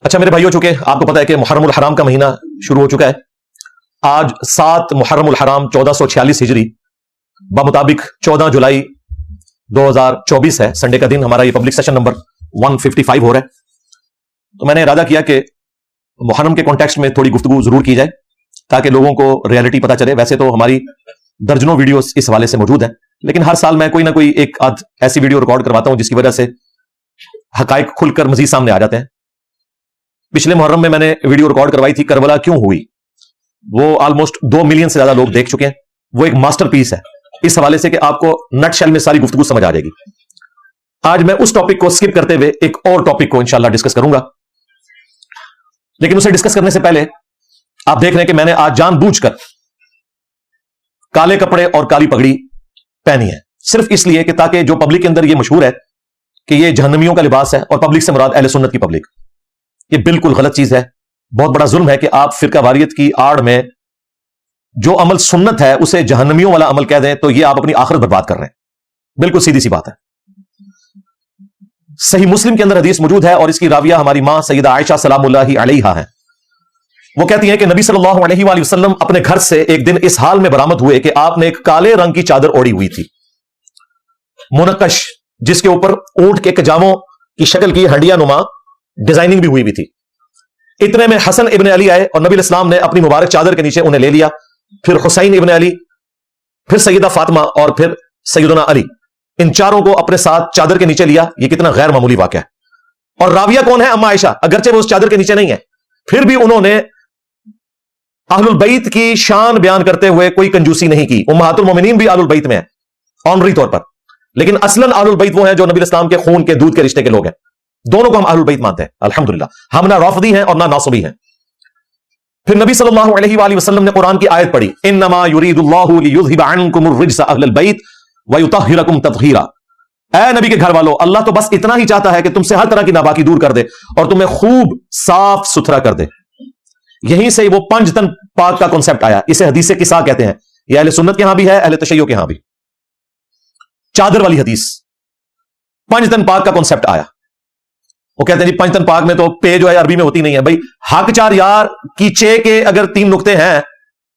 اچھا میرے بھائیوں، چونکہ آپ کو پتا ہے کہ محرم الحرام کا مہینہ شروع ہو چکا ہے. آج 7 محرم الحرام 1446 ہجری بمطابق 14 جولائی 2024 ہے. سنڈے کا دن ہمارا یہ پبلک سیشن نمبر 155 ہو رہا ہے. تو میں نے ارادہ کیا کہ محرم کے کانٹیکسٹ میں تھوڑی گفتگو ضرور کی جائے تاکہ لوگوں کو ریالٹی پتا چلے. ویسے تو ہماری درجنوں ویڈیوز اس حوالے سے موجود ہیں، لیکن ہر سال میں کوئی نہ کوئی ایک آدھ ایسی ویڈیو ریکارڈ کرواتا ہوں جس کی وجہ سے حقائق کھل کر مزید سامنے آ جاتے ہیں. پچھلے محرم میں نے ویڈیو ریکارڈ کروائی تھی کربلا کیوں ہوئی. وہ آلموسٹ 2 ملین سے زیادہ لوگ دیکھ چکے ہیں. وہ ایک ماسٹر پیس ہے اس حوالے سے کہ آپ کو نٹ شیل میں ساری گفتگو سمجھ آ جائے گی. آج میں اس ٹاپک کو سکپ کرتے ہوئے ایک اور ٹاپک کو انشاءاللہ ڈسکس کروں گا، لیکن اسے ڈسکس کرنے سے پہلے آپ دیکھ رہے ہیں کہ میں نے آج جان بوجھ کر کالے کپڑے اور کالی پگڑی پہنی ہے، صرف اس لیے کہ تاکہ جو پبلک کے اندر یہ مشہور ہے کہ یہ جہنمیوں کا لباس ہے اور پبلک سے مراد اہل سنت کی پبلک، یہ بالکل غلط چیز ہے. بہت بڑا ظلم ہے کہ آپ فرقہ واریت کی آڑ میں جو عمل سنت ہے اسے جہنمیوں والا عمل کہہ دیں، تو یہ آپ اپنی آخرت برباد کر رہے ہیں. بالکل سیدھی سی بات ہے. صحیح مسلم کے اندر حدیث موجود ہے اور اس کی راویہ ہماری ماں سیدہ عائشہ سلام اللہ علیہا ہیں. وہ کہتی ہیں کہ نبی صلی اللہ علیہ وآلہ وسلم اپنے گھر سے ایک دن اس حال میں برآمد ہوئے کہ آپ نے ایک کالے رنگ کی چادر اوڑھی ہوئی تھی، منقش، جس کے اوپر اونٹ کے کجاووں کی شکل کی ہنڈیا نما ڈیزائننگ بھی ہوئی بھی تھی. اتنے میں حسن ابن علی آئے اور نبی الاسلام نے اپنی مبارک چادر کے نیچے انہیں لے لیا. پھر حسین ابن علی، پھر سیدہ فاطمہ اور پھر سیدنا علی، ان چاروں کو اپنے ساتھ چادر کے نیچے لیا. یہ کتنا غیر معمولی واقعہ ہے. اور راویہ کون ہے؟ اما عائشہ. اگرچہ وہ اس چادر کے نیچے نہیں ہے، پھر بھی انہوں نے اہل البیت کی شان بیان کرتے ہوئے کوئی کنجوسی نہیں کی. امہات المومنین بھی اہل البیت میں ہیں آنری طور پر، لیکن اصلاً اہل البیت وہ ہیں جو نبی الاسلام کے خون کے دودھ کے رشتے کے لوگ ہیں. دونوں کو ہم اہل البیت مانتے ہیں الحمدللہ. ہم نہ رافضی ہیں اور نہ ناصبی ہیں. پھر نبی صلی اللہ علیہ وآلہ وسلم نے قرآن کی آیت پڑھی، انما یرید اللہ لیذھب عنکم الرجس اہل البیت ویطہرکم تطہیرا. اے نبی کے گھر والو، اللہ تو بس اتنا ہی چاہتا ہے کہ تم سے ہر طرح کی ناپاکی دور کر دے اور تمہیں خوب صاف ستھرا کر دے. یہیں سے وہ 5 تن پاک کا کنسپٹ آیا. اسے حدیث قصا کہتے ہیں. یہ اہل سنت کے ہاں بھی ہے، اہل تشیع کے ہاں بھی. چادر والی حدیث، 5 تن پاک کا کنسپٹ آیا. وہ کہتے ہیں جی 5 تن پاک میں تو پے جو ہے عربی میں ہوتی نہیں ہے. بھائی حق 4 یار کی چے کے اگر 3 نقطے ہیں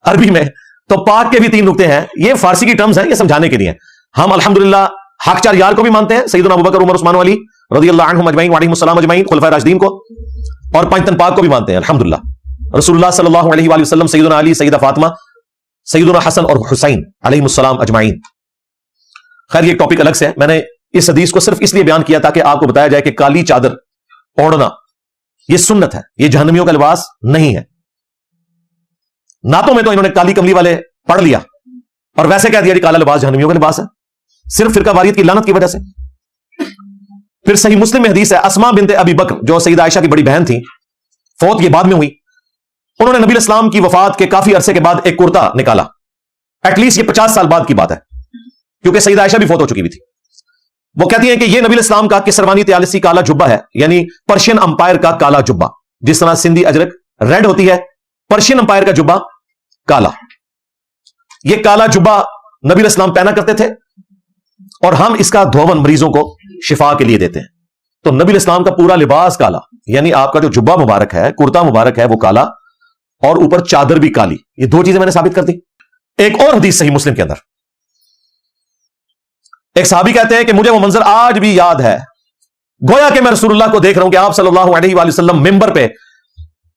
عربی میں تو پاک کے بھی 3 نقطے ہیں. یہ فارسی کی ٹرمز ہیں، یہ سمجھانے کے لیے. ہم الحمدللہ حق 4 یار کو بھی مانتے ہیں، سیدنا ابوبکر، عمر، عثمان، علی رضی اللہ عنہم اجمعین وعلیہم السلام اجمعین، خلفائے راشدین کو، اور 5 تن پاک کو بھی مانتے ہیں الحمدللہ. رسول اللہ صلی اللہ علیہ وآلہ وسلم، سیدنا علی، سیدہ فاطمہ، سیدنا حسن اور حسین علیہم السلام اجمعین. خیر یہ ایک ٹاپک الگ سے ہے. میں نے اس حدیث کو صرف اس لیے بیان کیا تاکہ آپ کو بتایا جائے کہ کالی چادر اوڑھنا یہ سنت ہے، یہ جہنمیوں کا لباس نہیں ہے. نعتوں میں تو انہوں نے کالی کملی والے پڑھ لیا اور ویسے کہہ دیا کہ کالا لباس جہنمیوں کا لباس ہے، صرف فرقہ واریت کی لعنت کی وجہ سے. پھر صحیح مسلم میں حدیث ہے، اسماء بنت ابی بکر جو سیدہ عائشہ کی بڑی بہن تھی، فوت یہ بعد میں ہوئی، انہوں نے نبی الاسلام کی وفات کے کافی عرصے کے بعد ایک کرتا نکالا. ایٹ لیسٹ یہ 50 سال بعد کی بات ہے کیونکہ سیدہ عائشہ بھی فوت ہو چکی بھی تھی. وہ کہتی ہیں کہ یہ نبی الاسلام کا کسروانی طیالسی کالا جبہ ہے، یعنی پرشین امپائر کا کالا جبہ. جس طرح سندھی اجرک ریڈ ہوتی ہے، پرشین امپائر کا جبہ کالا. یہ کالا جبہ نبی الاسلام پہنا کرتے تھے اور ہم اس کا دھون مریضوں کو شفا کے لیے دیتے ہیں. تو نبی الاسلام کا پورا لباس کالا، یعنی آپ کا جو جبہ مبارک ہے، کرتا مبارک ہے، وہ کالا اور اوپر چادر بھی کالی. یہ 2 چیزیں میں نے ثابت کر دی. ایک اور حدیث صحیح مسلم کے اندر ایک صحابی کہتے ہیں کہ مجھے وہ منظر آج بھی یاد ہے، گویا کہ میں رسول اللہ کو دیکھ رہا ہوں کہ آپ صلی اللہ علیہ وآلہ وسلم ممبر پہ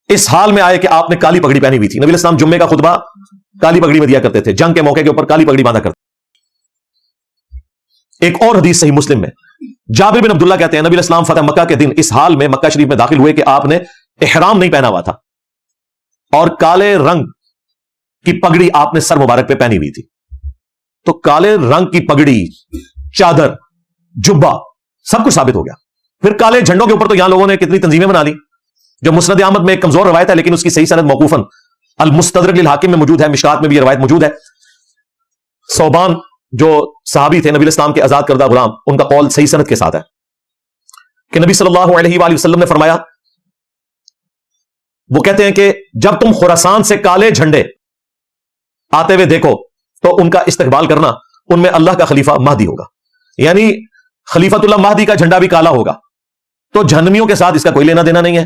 اس حال میں آئے کہ آپ نے کالی پگڑی پہنی ہوئی تھی. نبی الاسلام جمعے کا خطبہ کالی پگڑی میں دیا کرتے تھے، جنگ کے موقع کے اوپر کالی پگڑی باندھا کرتے. ایک اور حدیث صحیح مسلم میں جابر بن عبداللہ کہتے ہیں نبی الاسلام فتح مکہ کے دن اس حال میں مکہ شریف میں داخل ہوئے کہ آپ نے احرام نہیں پہنا ہوا تھا اور کالے رنگ کی پگڑی آپ نے سر مبارک پہ پہنی ہوئی تھی. تو کالے رنگ کی پگڑی، چادر، جبہ سب کچھ ثابت ہو گیا. پھر کالے جھنڈوں کے اوپر تو یہاں لوگوں نے کتنی تنظیمیں بنا لی. جو مسند احمد میں ایک کمزور روایت ہے لیکن اس کی صحیح سند موقوفاً المستدرک للحاکم میں موجود ہے، مشکات میں بھی یہ روایت موجود ہے. صوبان جو صحابی تھے نبی الاسلام کے آزاد کردہ غلام، ان کا قول صحیح سند کے ساتھ ہے کہ نبی صلی اللہ علیہ وآلہ وسلم نے فرمایا، وہ کہتے ہیں کہ جب تم خراسان سے کالے جھنڈے آتے ہوئے دیکھو تو ان کا استقبال کرنا، ان میں اللہ کا خلیفہ مہدی ہوگا، یعنی خلیفۃ اللہ مہدی کا جھنڈا بھی کالا ہوگا. تو جہنمیوں کے ساتھ اس کا کوئی لینا دینا نہیں ہے.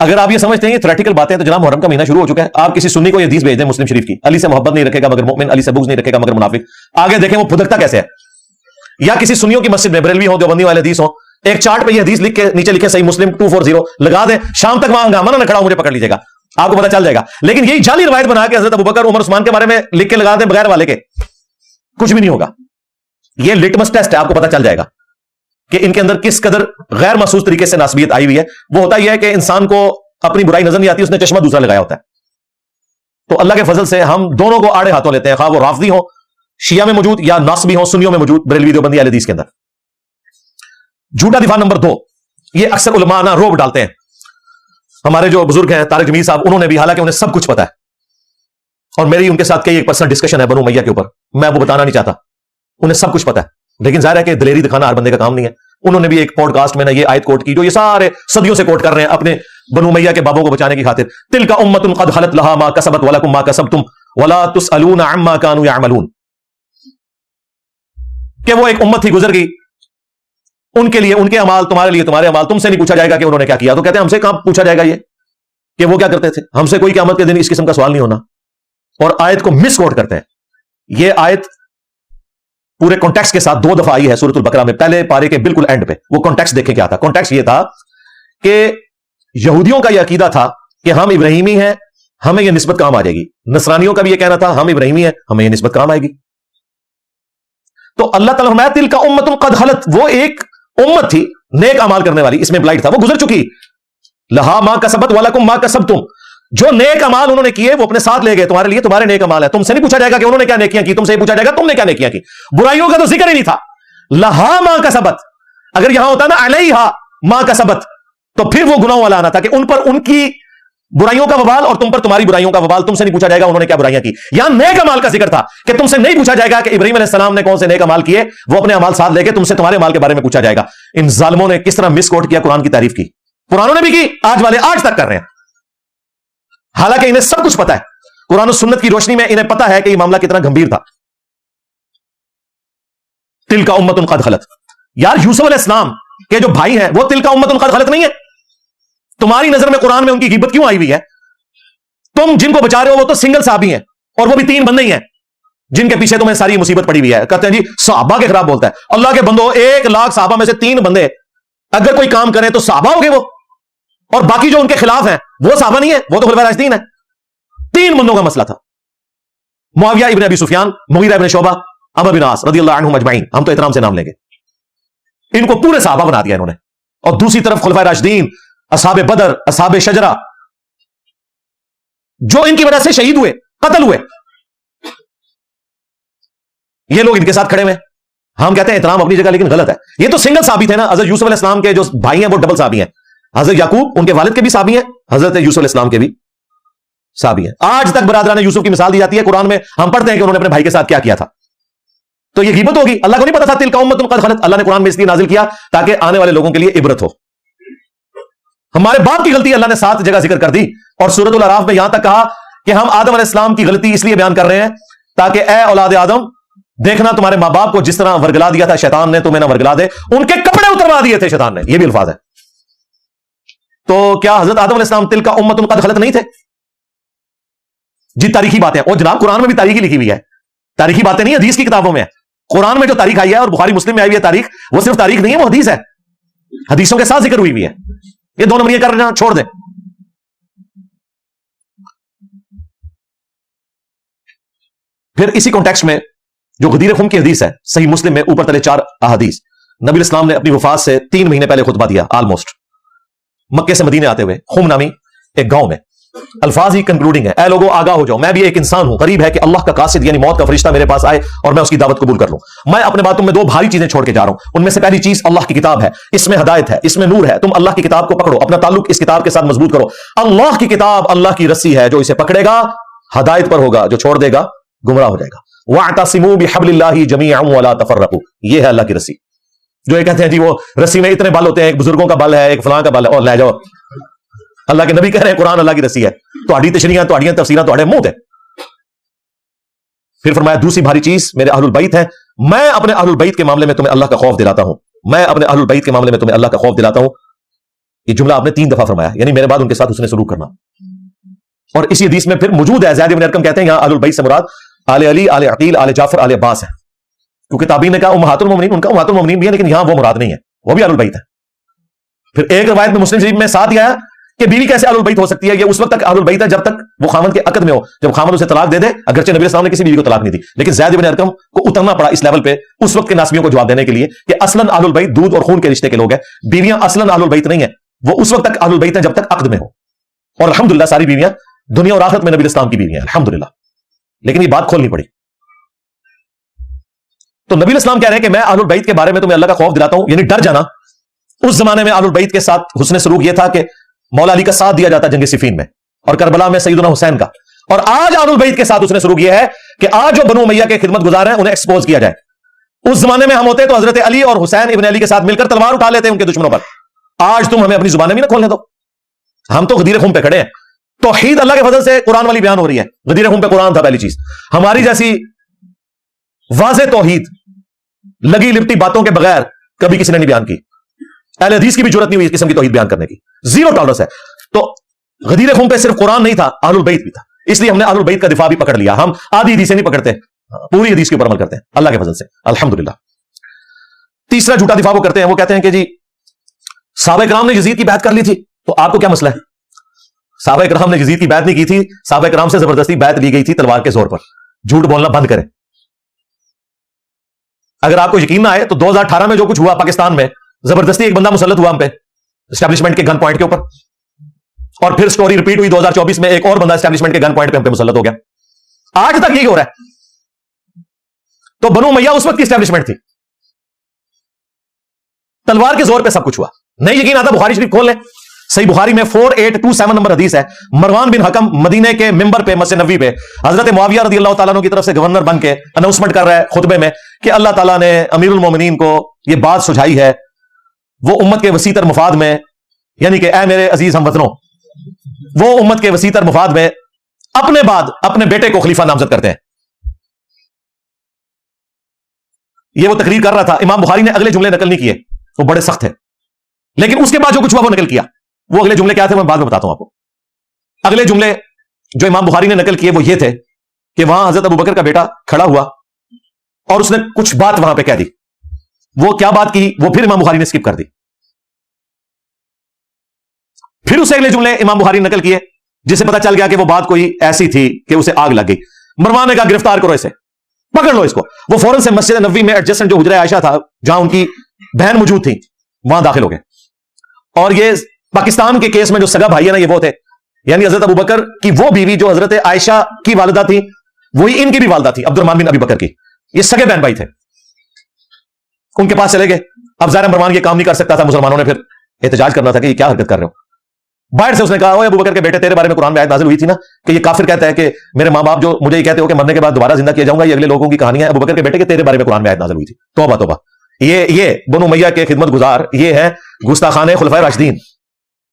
اگر آپ یہ سمجھتے ہیں یہ تھیوریٹیکل باتیں تو جناب محرم کا مہینہ شروع ہو چکا ہے. آپ کسی سنی کو یہ حدیث بھیج دیں مسلم شریف کی, علی سے محبت نہیں رکھے گا مگر مومن, علی سے بغض نہیں رکھے گا مگر منافق. آگے دیکھیں وہ پھدکتا کیسے ہے. یا کسی سنیوں کی مسجد میں بریلوی ہو, دیوبندی والے حدیث ہو, ایک چارٹ پہ یہ حدیث لکھ کے نیچے لکھے صحیح مسلم 240 لگا دیں, شام تک وہاں ہنگامہ نہ کھڑا ہو, مجھے پکڑ لیجیے گا, آپ کو پتہ چل جائے گا. لیکن یہی جعلی روایت بنا کے حضرت ابوبکر عمر عثمان کے بارے میں لکھ کے لگا دیں بغیر والے کے, کچھ بھی نہیں ہوگا. یہ لٹمس ٹیسٹ ہے, آپ کو پتہ چل جائے گا کہ ان کے اندر کس قدر غیر محسوس طریقے سے ناسبیت آئی ہوئی ہے. وہ ہوتا یہ ہے کہ انسان کو اپنی برائی نظر نہیں آتی, اس نے چشمہ دوسرا لگایا ہوتا ہے. تو اللہ کے فضل سے ہم دونوں کو آڑے ہاتھوں لیتے ہیں, خواہ وہ رافضی ہو شیعہ میں موجود یا ناصبی ہو سنیوں میں موجود, بریلوی دیوبندی اہل حدیث کے اندر. جھوٹا دفاع نمبر 2, یہ اکثر علماء نا روب ڈالتے ہیں. ہمارے جو بزرگ ہیں طارق جمیل صاحب, انہوں نے بھی, حالانکہ انہیں سب کچھ پتا ہے, اور میری ان کے ساتھ کئی ایک پرسنل ڈسکشن ہے بنو امیہ کے اوپر, میں وہ بتانا نہیں چاہتا, انہیں سب کچھ پتا ہے, لیکن ظاہر ہے کہ دلیری دکھانا ہر بندے کا کام نہیں ہے. انہوں نے بھی ایک پوڈ کاسٹ میں نے یہ آیت کوٹ کی جو یہ سارے صدیوں سے کوٹ کر رہے ہیں اپنے بنو امیہ کے بابوں کو بچانے کی خاطر. تلک امۃ قد خلت لها ما کسبت ولکم ما کسبتم ولا تسألون عما كانوا يعملون, کہ وہ ایک امت ہی گزر گئی, ان کے لیے ان کے اعمال, تمہارے لیے تمہارے اعمال, تم سے نہیں پوچھا جائے گا کہ انہوں نے کیا کیا. تو کہتے ہیں ہم سے کہاں پوچھا جائے گا یہ کہ وہ کیا کرتے تھے, ہم سے کوئی قیامت کے دن اس قسم کا سوال نہیں ہونا. اور آیت کو مس کوٹ کرتے ہیں. یہ آیت پورے کانٹیکسٹ کے ساتھ 2 دفعہ آئی ہے سورۃ البقرہ میں, پہلے پارے کے بالکل اینڈ پہ. وہ کانٹیکسٹ دیکھیں کیا تھا. کانٹیکسٹ یہ تھا کہ یہودیوں کا یہ عقیدہ تھا کہ ہم ابراہیمی ہیں, ہمیں یہ نسبت کام آ جائے گی. نصرانیوں کا بھی یہ کہنا تھا ہم ابراہیمی ہیں, ہمیں یہ نسبت کام آئے گی. تو اللہ تعالیٰ فرمایا تلک امۃ قد خلت, وہ ایک امت تھی نیک اعمال کرنے والی, اس میں امپلائڈ تھا, وہ گزر چکی. لہا ما کسبت ولکم ما کسبتم, جو نیک اعمال انہوں نے کیے وہ اپنے ساتھ لے گئے, تمہارے لیے تمہارے نیک اعمال ہے. تم سے نہیں پوچھا جائے گا کہ انہوں نے کیا نیکیاں کی, تم سے پوچھا جائے گا تم نے کیا نیکیاں کی. برائیوں کا تو ذکر ہی نہیں تھا. لہا ما کسبت, اگر یہاں ہوتا نا علیہا ما کسبت, تو پھر وہ گناہوں والا آنا تھا کہ ان پر ان کی برائیوں کا وبال اور تم پر تمہاری برائیوں کا وبال. تم سے نہیں پوچھا جائے گا انہوں نے کیا برائیاں کی. یہاں نیک اعمال کا ذکر تھا کہ تم سے نہیں پوچھا جائے گا کہ ابراہیم علیہ السلام نے کون سے نیک اعمال کیے, وہ اپنے اعمال ساتھ لے کے تم سے تمہارے اعمال کے بارے میں پوچھا جائے گا. ان ظالموں نے کس طرح مس کوٹ کیا, قرآن کی تعریف کی, قرآنوں نے بھی کی, آج والے آج تک کر رہے ہیں, حالانکہ انہیں سب کچھ پتا ہے. قرآن و سنت کی روشنی میں انہیں پتا ہے کہ یہ معاملہ کتنا گمبھیر تھا. تلک امۃ قد خلت, یار یوسف علیہ السلام کے جو بھائی ہیں وہ تلک امۃ قد خلت نہیں ہے. تمہاری نظر میں قرآن میں ان کی غیبت کیوں آئی ہوئی ہے؟ تم جن کو بچا رہے ہو وہ تو سنگل صحابی ہیں, اور وہ بھی 3 بندے ہی ہیں جن کے پیچھے تمہیں ساری مصیبت پڑی ہوئی ہے. کہتے ہیں جی صحابہ کے خلاف بولتا ہے. اللہ کے بندو, 1 لاکھ صحابہ میں سے 3 بندے اگر کوئی کام کریں تو صحابہ ہو گئے وہ, اور باقی جو ان کے خلاف ہیں وہ صحابہ نہیں ہے, وہ تو خلفائے راشدین ہیں. 3 بندوں کا مسئلہ تھا, معاویہ ابن ابی سفیان, مغیرہ ابن شعبہ, عمرو بن عاص رضی اللہ عنہم اجمعین. ہم تو احترام سے نام لیں گے, ان کو پورے صحابہ بنا دیا انہوں نے. اور دوسری طرف خلفائے راشدین, اصحاب بدر, اصحاب شجرہ, جو ان کی وجہ سے شہید ہوئے, قتل ہوئے, یہ لوگ ان کے ساتھ کھڑے ہوئے. ہم کہتے ہیں احترام اپنی جگہ, لیکن غلط ہے. یہ تو سنگل صحابی تھے نا. حضرت یوسف علیہ السلام کے جو بھائی ہیں وہ ڈبل صحابی ہیں. حضرت یعقوب ان کے والد کے بھی صحابی ہیں, حضرت یوسف علیہ السلام کے بھی صحابی ہیں. آج تک برادران یوسف کی مثال دی جاتی ہے قرآن میں, ہم پڑھتے ہیں کہ انہوں نے اپنے بھائی کے ساتھ کیا کیا تھا. تو یہ غیبت ہوگی. اللہ کو نہیں پتا تھا تلک امۃ قد خلت. اللہ نے قرآن میں اس لیے نازل کیا تاکہ آنے والے لوگوں کے لیے عبرت ہو. ہمارے باپ کی غلطی اللہ نے 7 جگہ ذکر کر دی, اور سورۃ الاعراف میں یہاں تک کہا کہ ہم آدم علیہ السلام کی غلطی اس لیے بیان کر رہے ہیں تاکہ اے اولاد آدم, دیکھنا تمہارے ماں باپ کو جس طرح ورگلا دیا تھا شیطان نے, تمہیں نہ ورگلا دے. ان کے کپڑے اتروا دیے تھے شیطان نے, یہ بھی الفاظ ہے. تو کیا حضرت آدم علیہ السلام تلک امۃ قد خلت نہیں تھے؟ جی تاریخی باتیں, اور جناب قرآن میں بھی تاریخی لکھی ہوئی ہے. تاریخی باتیں نہیں حدیث کی کتابوں میں ہے. قرآن میں جو تاریخ آئی ہے اور بخاری مسلم میں آئی ہوئی ہے تاریخ, وہ صرف تاریخ نہیں ہے, وہ حدیث ہے. حدیثوں کے ساتھ ذکر ہوئی ہے. یہ 2 نمبر کر رہے چھوڑ دیں. پھر اسی کانٹیکسٹ میں جو غدیر خم کی حدیث ہے صحیح مسلم میں اوپر تلے 4 احادیث, نبی اسلام نے اپنی وفات سے 3 مہینے پہلے خطبہ دیا آلموسٹ, مکے سے مدینے آتے ہوئے, خم نامی ایک گاؤں میں. الفاظ ہی کنکلوڈنگ ہے, اے لوگوں آگاہ ہو جاؤ, میں بھی ایک انسان ہوں, قریب ہے کہ اللہ کا قاصد یعنی موت کا فرشتہ میرے پاس آئے اور میں اس کی دعوت قبول کر لوں. میں اپنے باتوں میں 2 بھاری چیزیں چھوڑ کے جا رہا ہوں. ان میں سے پہلی چیز اللہ کی کتاب ہے, اس میں ہدایت ہے, اس میں نور ہے. تم اللہ کی کتاب کو پکڑو, اپنا تعلق اس کتاب کے ساتھ مضبوط کرو. اللہ کی کتاب اللہ کی رسی ہے, جو اسے پکڑے گا ہدایت پر ہوگا, جو چھوڑ دے گا گمراہ ہو جائے گا. وَاعْتَصِمُوا بِحَبْلِ اللَّهِ جَمِيعًا وَلَا تَفَرَّقُوا, یہ ہے اللہ کی رسی. جو یہ کہتے ہیں جی وہ رسی میں اتنے بل ہوتے ہیں, ایک بزرگوں کا بل ہے, ایک فلاں کا بل ہے, اور لے جاؤ. اللہ کے نبی کہہ رہے ہیں قرآن اللہ کی رسی ہے, تہاڈی تشریحاں تہاڈیاں تفسیراں تہاڈے منہ تے. پھر فرمایا دوسری بھاری چیز میرے اہل البیت ہے, میں اپنے اہل البیت کے معاملے میں تمہیں اللہ کا خوف دلاتا ہوں, میں اپنے اہل البیت کے معاملے میں تمہیں اللہ کا خوف دلاتا ہوں. یہ جملہ آپ نے 3 دفعہ فرمایا، یعنی میرے بعد ان کے ساتھ حسن سلوک کرنا. اور اسی حدیث میں پھر موجود ہے، زید بن ارقم کہتے ہیں یہاں آل البیت سے مراد آل علی، آل عقیل، آل جعفر، آل عباس ہے، کیونکہ تابعین نے کہا امہات المومنین، ان کا امہات المومنین بھی ہے، لیکن یہاں وہ مراد نہیں ہے، وہ بھی آل البیت ہے. پھر ایک روایت میں مسلم شریف میں ساتھ یہ آیا کہ بیوی کیسے آل البیت ہو سکتی ہے؟ یہ اس وقت تک آل البیت ہے جب تک وہ خامن کے عقد میں ہو. جب خامن اسے طلاق دے دے، اگرچہ نبی السلام نے کسی بیوی کو طلاق نہیں دی، لیکن زید بن ارقم کو اترنا پڑا اس لیول پہ اس وقت کے ناسبیوں کو جواب دینے کے لیے کہ اصلاً آل البیت دودھ اور خون کے رشتے کے لوگ ہیں، بیویاں اصلاً آل البیت نہیں ہیں، وہ اس وقت تک آل البیت ہیں جب تک عقد میں ہو. اور الحمدللہ ساری بیویاں دنیا اور آخرت میں نبی الاسلام کی بیویاں ہیں الحمدللہ. لیکن یہ بات کھولنی پڑی. تو نبی الاسلام کہہ رہے ہیں کہ میں آل البیت کے بارے میں تمہیں اللہ کا خوف دلاتا ہوں، یعنی ڈر جانا. اس زمانے میں آل البیت کے ساتھ حسن سلوک یہ تھا کہ مولا علی کا ساتھ دیا جاتا جنگ صفین میں، اور کربلا میں سیدنا حسین کا. اور آج آل البیت کے ساتھ حسن سلوک یہ ہے کہ آج جو بنو امیہ کے خدمت گزار ہیں انہیں ایکسپوز کیا جائے. اس زمانے میں ہم ہوتے تو حضرت علی اور حسین ابن علی کے ساتھ مل کر تلوار اٹھا لیتے ان کے دشمنوں پر. آج تم ہمیں اپنی زبانیں بھی نہ کھولنے دو، ہم تو غدیر خون پہ کھڑے ہیں. توحید اللہ کے فضل سے قرآن والی بیان ہو رہی ہے، غدیر خون پہ قرآن تھا پہلی چیز. ہماری جیسی واضح توحید لگی لپٹی باتوں کے بغیر کبھی کسی نے نہیں بیان کی. اہل حدیث کی بھی جرت نہیں ہوئی اس قسم کی توحید بیان کرنے کی، زیرو ٹالرنس ہے. تو غدیر خون پہ صرف قرآن نہیں تھا، اہل البیت بھی تھا. اس لیے ہم نے اہل البیت کا دفاع بھی پکڑ لیا. ہم آدھی حدیثیں نہیں پکڑتے، پوری حدیث کے اوپر عمل کرتے ہیں اللہ کے فضل سے الحمدللہ. تیسرا جھوٹا دفاع وہ کرتے ہیں، وہ کہتے ہیں کہ جی صحابہ کرام نے یزید کی بیعت کر لی تھی تو آپ کو کیا مسئلہ ہے؟ صحابہ کرام نے یزید کی بیعت نہیں کی تھی، صحابہ کرام سے زبردستی بیعت لی گئی تھی تلوار کے زور پر. جھوٹ بولنا بند کریں. اگر آپ کو یقین نہ آئے تو 2018 میں جو کچھ ہوا پاکستان میں، زبردستی ایک بندہ مسلط ہوا ہم پہ اسٹیبلشمنٹ کے گن پوائنٹ کے اوپر، اور پھر سٹوری ریپیٹ ہوئی 2024 میں ایک اور بندہ اسٹیبلشمنٹ کے گن پوائنٹ پہ ہم پہ مسلط ہو گیا. آج تک یہی ہو رہا ہے. تو بنو امیہ اس وقت کی اسٹیبلشمنٹ تھی، تلوار کے زور پہ سب کچھ ہوا. نہیں یقین آتا بخاری شریف کھول لیں، صحیح بخاری میں 4827 نمبر حدیث ہے. مروان بن حکم مدینے کے ممبر پہ مسجد نبوی پہ حضرت معاویہ رضی اللہ تعالیٰ عنہ کی طرف سے گورنر بن کے اناؤنسمنٹ کر رہا ہے خطبے میں کہ اللہ تعالیٰ نے امیر المومنین کو یہ بات سجھائی ہے، وہ امت کے وسیع تر مفاد میں، یعنی کہ اے میرے عزیز ہم وطنوں، وہ امت کے وسیع تر مفاد میں اپنے بعد اپنے بیٹے کو خلیفہ نامزد کرتے ہیں. یہ وہ تقریر کر رہا تھا. امام بخاری نے اگلے جملے نقل نہیں کیے، وہ بڑے سخت ہے، لیکن اس کے بعد جو کچھ ہوا وہ نقل کیا. وہ اگلے جملے کیا تھے میں بعد میں بتاتا ہوں آپ کو. اگلے جملے جو امام بخاری نے نقل کیے وہ یہ تھے کہ وہاں حضرت ابوبکر کا بیٹا کھڑا ہوا اور اس نے کچھ بات وہاں پہ کہہ دی. وہ کیا بات کی وہ پھر امام بخاری نے اسکپ کر دی. پھر اسے اگلے جملے امام بخاری نے نقل کیے جس سے پتا چل گیا کہ وہ بات کوئی ایسی تھی کہ اسے آگ لگ گئی. مروان نے کہا گرفتار کرو اسے، پکڑ لو اس کو. وہ فوراً سے مسجد نبوی میں ایڈجسٹنٹ جو حجرہ عائشہ تھا جہاں ان کی بہن موجود تھی وہاں داخل ہو گئے. اور یہ پاکستان کے کیس میں جو سگا بھائی ہے نا، یہ وہ تھے، یعنی حضرت ابوبکر کی وہ بیوی جو حضرت عائشہ کی والدہ تھی وہی ان کی بھی والدہ تھی، عبد الرحمن بن ابی بکر کی. یہ سگے بہن بھائی تھے. ان کے پاس چلے گئے. اب ظاہر مروان یہ کام نہیں کر سکتا تھا، مسلمانوں نے پھر احتجاج کرنا تھا کہ یہ کیا حرکت کر رہے ہو. باہر سے اس نے کہا اوے ابوبکر کے بیٹے، تیرے بارے میں قرآن میں آیت نازل ہوئی تھی نا کہ یہ کافر کہتا ہے کہ میرے ماں باپ جو مجھے یہ کہتے ہو کہ مرنے کے بعد دوبارہ زندہ کیا جاؤں گا، یہ اگلے لوگوں کی کہانی ہے. ابوبکر کے بیٹے کہ تیرے بارے میں قرآن میں آیت نازل ہوئی تھی. توبہ توبہ. یہ بنو امیہ کے خدمت گزار یہ ہے گستاخان خلفائے راشدین.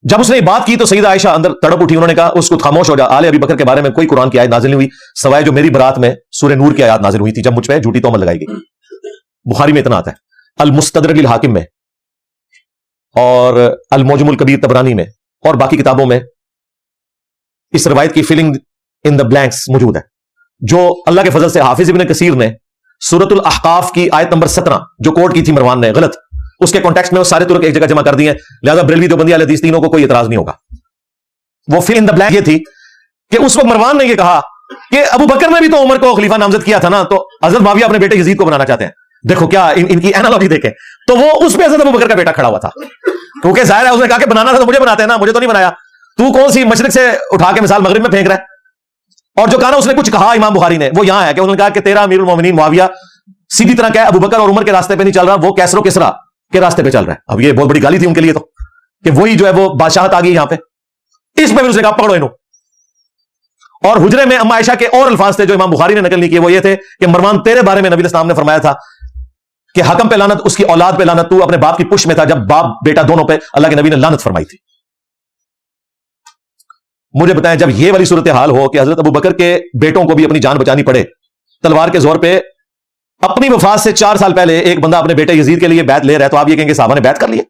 جب اس نے یہ بات کی تو سیدہ عائشہ اندر تڑپ اٹھی. انہوں نے کہا اس کو خاموش ہو جا، آل ابی بکر کے بارے میں کوئی قرآن کی آیت نازل نہیں ہوئی سوائے جو میری برات میں سورہ نور کی آیات نازل ہوئی تھی جب مجھ پہ جھوٹی تہمت لگائی گئی. بخاری میں اتنا آتا ہے، المستدرک للحاکم میں اور المعجم الکبیر طبرانی میں اور باقی کتابوں میں اس روایت کی فلنگ ان دا بلینکس موجود ہے، جو اللہ کے فضل سے حافظ ابن کثیر نے سورۃ الاحقاف کی آیت نمبر 17 جو کوٹ کی تھی مروان نے غلط، اس کے کانٹیکسٹ میں وہ سارے ترک ایک جگہ جمع کر دیے ہیں. لہذا بریلوی دیوبندی اہل حدیث تینوں کو کوئی اعتراض نہیں ہوگا. وہ فل ان دا بلینک یہ تھی کہ اس وقت مروان نے یہ کہا کہ ابو بکر نے بھی تو عمر کو خلیفہ نامزد کیا تھا نا، تو حضرت معاویہ اپنے بیٹے یزید کو بنانا چاہتے ہیں. دیکھو کیا ان کی اینالوجی دیکھیں. تو وہ اس پہ حضرت ابو بکر کا بیٹا کھڑا ہوا تھا، کیونکہ ظاہر ہے اس نے کہا کہ بنانا تھا تو مجھے بناتے ہیں نا، مجھے تو نہیں بنایا. تو کون سی مشرق سے اٹھا کے مثال مغرب میں پھینک رہا ہے. اور جو کہا نا اس نے کچھ کہا امام بخاری نے وہ یہاں ہے کہ انہوں نے کہا کہ تیرا امیر المومنین معاویہ سیدھی طرح کیا ابو بکر اور عمر کے راستے پہ نہیں چل رہا، وہ کیسر و کسرا کے راستے پہ چل رہا ہے. اب یہ بہت بڑی گالی تھی ان کے لیے تو کہ وہی جو ہے وہ بادشاہت آ گئی یہاں پہ. اس پہ پھر اس نے کہا پکڑو انہوں. اور حجرے میں اما عائشہ کے اور الفاظ تھے جو امام بخاری نے نقل نہیں کیے، وہ یہ تھے کہ مروان تیرے بارے میں نبی الاسلام نے فرمایا تھا کہ حکم پہ لعنت، اس کی اولاد پہ لعنت، تو اپنے باپ کی پشت میں تھا جب باپ بیٹا دونوں پہ اللہ کے نبی نے لعنت فرمائی تھی. مجھے بتائیں جب یہ والی صورتحال ہو کہ حضرت ابو بکر کے بیٹوں کو بھی اپنی جان بچانی پڑے تلوار کے زور پہ، اپنی وفات سے 4 سال پہلے ایک بندہ اپنے بیٹے یزید کے لیے بیعت لے رہا ہے، تو آپ یہ کہیں گے صحابہ نے بیعت کر لی؟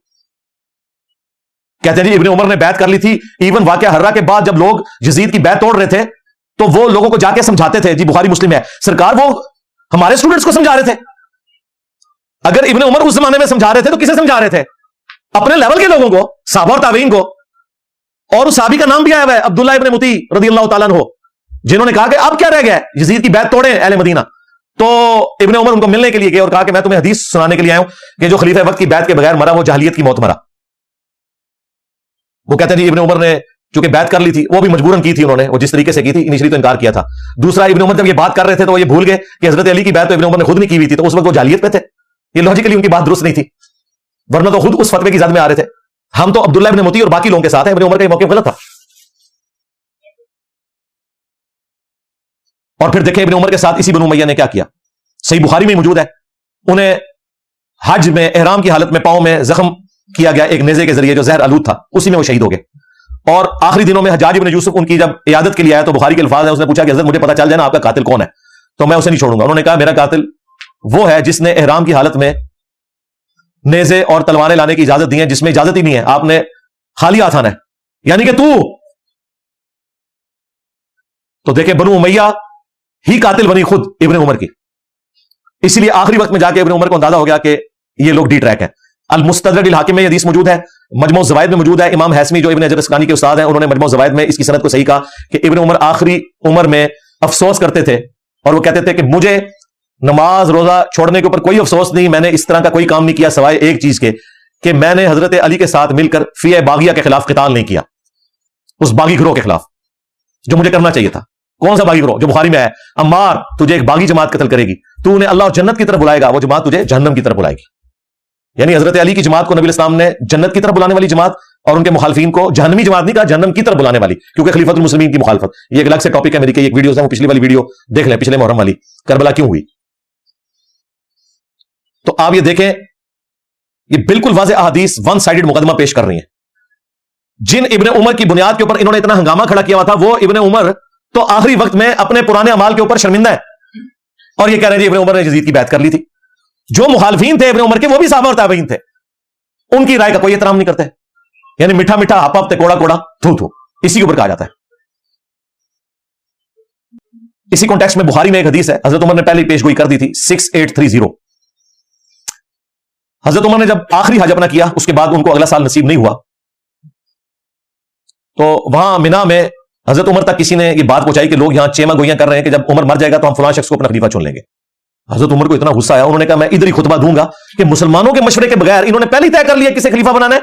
کہتے ہیں جی ابن عمر نے بیعت کر لی تھی. ایون واقعہ ہررا کے بعد جب لوگ یزید کی بیعت توڑ رہے تھے تو وہ لوگوں کو جا کے سمجھاتے تھے. جی بخاری مسلم ہے. سرکار وہ ہمارے اسٹوڈنٹس کو سمجھا رہے تھے. اگر ابن عمر اس زمانے میں سمجھا رہے تھے تو کسے سمجھا رہے تھے؟ اپنے لیول کے لوگوں کو, صحابہ اور تابعین کو. اور اس صحابی کا نام بھی آیا ہوا ہے عبداللہ ابن مطیع رضی اللہ تعالیٰ عنہ, جنہوں نے کہا کہ اب کیا رہ گیا ہے, یزید کی بیعت توڑیں اہل مدینہ. تو ابن عمر ان کو ملنے کے لیے گئے اور کہا کہ میں تمہیں حدیث سنانے کے لیے آیا ہوں کہ جو خلیفہ وقت کی بیعت کے بغیر مرا وہ جاہلیت کی موت مرا. وہ کہتے ہیں جی ابن عمر نے چونکہ بیعت کر لی تھی, وہ بھی مجبوراً کی تھی انہوں نے, وہ جس طریقے سے کی تھی, انیشلی تو انکار کیا تھا. دوسرا, ابن عمر جب یہ بات کر رہے تھے تو وہ یہ بھول گئے کہ حضرت علی کی بیعت تو ابن عمر نے خود نہیں کی ہوئی تھی, تو اس وقت وہ جاہلیت پہ تھے. یہ لاجیکلی ان کی بات درست نہیں تھی, ورنہ تو خود اس فتوے کی زد میں آ رہے تھے. ہم تو عبداللہ ابن مطیع اور باقی لوگوں کے ساتھ ہیں, ابن عمر کا یہ موقف غلط تھا. اور پھر دیکھیں ابن عمر کے ساتھ اسی بنو امیہ نے کیا کیا, صحیح بخاری میں موجود ہے. انہیں حج میں احرام کی حالت میں پاؤں میں زخم کیا گیا ایک نیزے کے ذریعے جو زہر آلود تھا, اسی میں وہ شہید ہو گئے. اور آخری دنوں میں حجاج بن یوسف ان کی جب عیادت کے لیے آیا تو بخاری کے الفاظ ہیں, اس نے پوچھا کہ حضرت مجھے پتا چل جائے نا آپ کا قاتل کون ہے تو میں اسے نہیں چھوڑوں گا. انہوں نے کہا میرا قاتل وہ ہے جس نے احرام کی حالت میں نیزے اور تلواریں لانے کی اجازت دی ہے, جس میں اجازت ہی نہیں ہے, آپ نے خالی ہاتھ آنا ہے, یعنی کہ تو دیکھیں بنو امیہ ہی قاتل بنی خود ابن عمر کی. اسی لیے آخری وقت میں جا کے ابن عمر کو اندازہ ہو گیا کہ یہ لوگ ڈی ٹریک ہیں. المستدرک الحاکم میں یہ حدیث موجود ہے, مجموع الزوائد میں موجود ہے. امام حیثمی جو ابن حجر الاسقلانی کے استاد ہیں, انہوں نے مجموع الزوائد میں اس کی سند کو صحیح کہا کہ ابن عمر آخری عمر میں افسوس کرتے تھے اور وہ کہتے تھے کہ مجھے نماز روزہ چھوڑنے کے اوپر کوئی افسوس نہیں, میں نے اس طرح کا کوئی کام نہیں کیا سوائے ایک چیز کے کہ میں نے حضرت علی کے ساتھ مل کر فیہ باغیہ کے خلاف قتال نہیں کیا, اس باغی گروہ کے خلاف جو مجھے کرنا چاہیے تھا. کون سا باغی گروہ؟ جو بخاری میں ہے, عمار تجھے ایک باغی جماعت قتل کرے گی, تو انہیں اللہ اور جنت کی طرف بلائے گا, وہ جماعت تجھے جہنم کی طرف بلائے گی. یعنی حضرت علی کی جماعت کو نبی اسلام نے جنت کی طرف بلانے والی جماعت اور ان کے مخالفین کو جہنمی جماعت نہیں کہا, جہنم کی طرف بلانے والی, کیونکہ خلیفۃ المسلمین کی مخالفت. یہ ایک الگ سے ٹاپک ہے میری کہ ایک ویڈیوز ہے, وہ پچھلی والی ویڈیو دیکھ لیں, پچھلے محرم والی, کربلا کیوں ہوئی. تو آپ یہ دیکھیں یہ بالکل واضح احادیث ون سائیڈڈ مقدمہ پیش کر رہی ہیں. جن ابن عمر کی بنیاد کے اوپر انہوں نے اتنا ہنگامہ کھڑا کیا ہوا تھا, وہ ابن عمر تو آخری وقت میں اپنے پرانے اعمال کے اوپر شرمندہ ہے اور یہ کہہ رہے ہیں ابن عمر نے یزید کی بیعت کر لی تھی. جو مخالفین تھے ابن عمر کے وہ بھی صحابہ اور تابعین تھے, ان کی رائے کا کوئی احترام نہیں کرتے. یعنی میٹھا میٹھا ہاپا ہفتے کوڑا کوڑا تھو تھو, اسی کے اوپر کہا جاتا ہے. اسی کانٹیکسٹ میں بخاری میں ایک حدیث ہے, حضرت عمر نے پہلے پیش گوئی کر دی تھی 6830. حضرت عمر نے جب آخری حج اپنا کیا اس کے بعد ان کو اگلا سال نصیب نہیں ہوا, تو وہاں منا میں حضرت عمر تک کسی نے یہ بات پہنچائی کہ لوگ یہاں چیما گوئیاں کر رہے ہیں کہ جب عمر مر جائے گا تو ہم فلاں شخص کو اپنا خلیفہ چن لیں گے. حضرت عمر کو اتنا غصہ آیا, انہوں نے کہا میں ادھر ہی خطبہ دوں گا کہ مسلمانوں کے مشورے کے بغیر انہوں نے پہلے ہی طے کر لیا کسے خلیفہ بنانا ہے.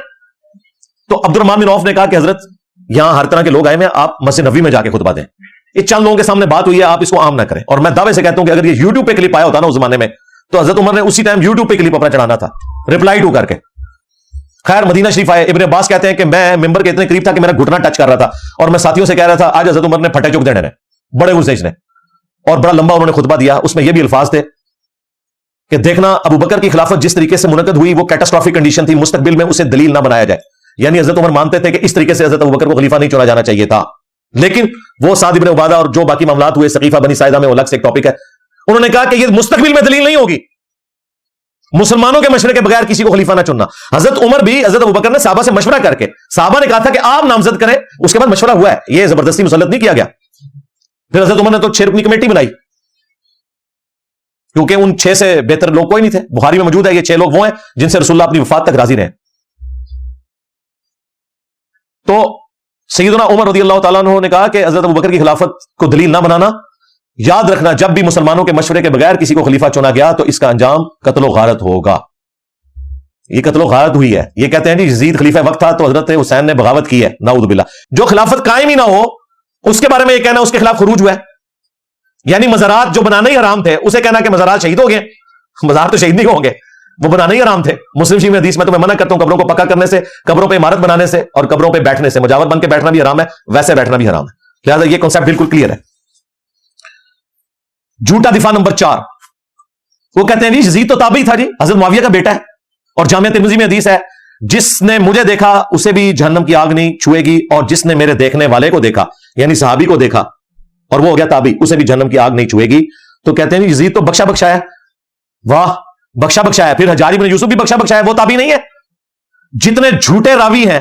تو عبد الرحمن بن عوف نے کہا کہ حضرت یہاں ہر طرح کے لوگ آئے ہیں, آپ مسجد نبوی میں جا کے خطبہ دیں. یہ چند لوگوں کے سامنے بات ہوئی ہے, آپ اس کو عام نہ کریں. اور میں دعوے سے کہتا ہوں کہ اگر یہ یوٹیوب پہ کلپ آیا ہوتا نا اس زمانے میں تو حضرت عمر نے اسی ٹائم یوٹیوب پہ کلپ اپنا چڑھانا تھا, ریپلائی ٹو کر کے. خیر مدینہ شریف آئے, ابن عباس کہتے ہیں کہ میں ممبر کے اتنے قریب تھا کہ میرا گھٹنا ٹچ کر رہا تھا اور میں ساتھیوں سے کہہ رہا تھا آج حضرت عمر نے پھٹے چک دینے رہے, بڑے غصے نے, اور بڑا لمبا انہوں نے خطبہ دیا. اس میں یہ بھی الفاظ تھے کہ دیکھنا ابو بکر کی خلافت جس طریقے سے منعقد ہوئی وہ کیٹاسٹرافک کنڈیشن تھی, مستقبل میں اسے دلیل نہ بنایا جائے. یعنی حضرت عمر مانتے تھے کہ اس طریقے سے حضرت ابو بکر کو خلیفہ نہیں چنا جانا چاہیے تھا, لیکن وہ سعد بن عبادہ اور جو باقی معاملات ہوئے سقیفہ بنی ساعدہ میں وہ الگ سے ایک ٹاپک ہے. انہوں نے کہا کہ یہ مستقبل میں دلیل نہیں ہوگی, مسلمانوں کے مشورے کے بغیر کسی کو خلیفہ نہ چننا. حضرت عمر بھی حضرت ابوبکر نے صحابہ سے مشورہ کر کے, صحابہ نے کہا تھا کہ آپ نامزد کریں, اس کے بعد مشورہ ہوا ہے, یہ زبردستی مسلط نہیں کیا گیا. پھر حضرت عمر نے تو 6 رکنی کمیٹی بنائی, کیونکہ ان 6 سے بہتر لوگ کوئی نہیں تھے. بخاری میں موجود ہے یہ 6 لوگ وہ ہیں جن سے رسول اللہ اپنی وفات تک راضی رہے. تو سیدنا عمر رضی اللہ تعالیٰ عنہ نے کہا کہ حضرت ابوبکر کی خلافت کو دلیل نہ بنانا, یاد رکھنا جب بھی مسلمانوں کے مشورے کے بغیر کسی کو خلیفہ چنا گیا تو اس کا انجام قتل و غارت ہوگا. یہ قتل و غارت ہوئی ہے. یہ کہتے ہیں جی یزید خلیفہ وقت تھا تو حضرت حسین نے بغاوت کی ہے, نعوذ باللہ. جو خلافت قائم ہی نہ ہو اس کے بارے میں یہ کہنا اس کے خلاف خروج ہوا ہے. یعنی مزارات جو بنانا ہی حرام تھے اسے کہنا کہ مزارات شہید ہو گئے, مزار تو شہید نہیں ہوں گے, وہ بنانا ہی حرام تھے. مسلم شریف میں حدیث میں تو میں منع کرتا ہوں قبروں کو پکا کرنے سے, قبروں پہ عمارت بنانے سے اور قبروں پہ بیٹھنے سے. مجاور بن کے بیٹھنا بھی حرام ہے, ویسے بیٹھنا بھی حرام ہے. لہٰذا یہ کانسیپٹ بالکل کلیئر ہے. جھوٹا دفاع نمبر 4, وہ کہتے ہیں جی یزید تو تابعی تھا جی, حضرت معاویہ کا بیٹا ہے, اور جامعہ ترمذی میں حدیث ہے جس نے مجھے دیکھا اسے بھی جہنم کی آگ نہیں چھوئے گی, اور جس نے میرے دیکھنے والے کو دیکھا یعنی صحابی کو دیکھا اور وہ ہو گیا تابعی, اسے بھی جہنم کی آگ نہیں چھوئے گی. تو کہتے ہیں جی یزید تو بخشا بخشا ہے. واہ, بخشا بخشا ہے. پھر حجاج بن یوسف بھی بخشا بخشا ہے, وہ تابعی نہیں ہے. جتنے جھوٹے راوی ہیں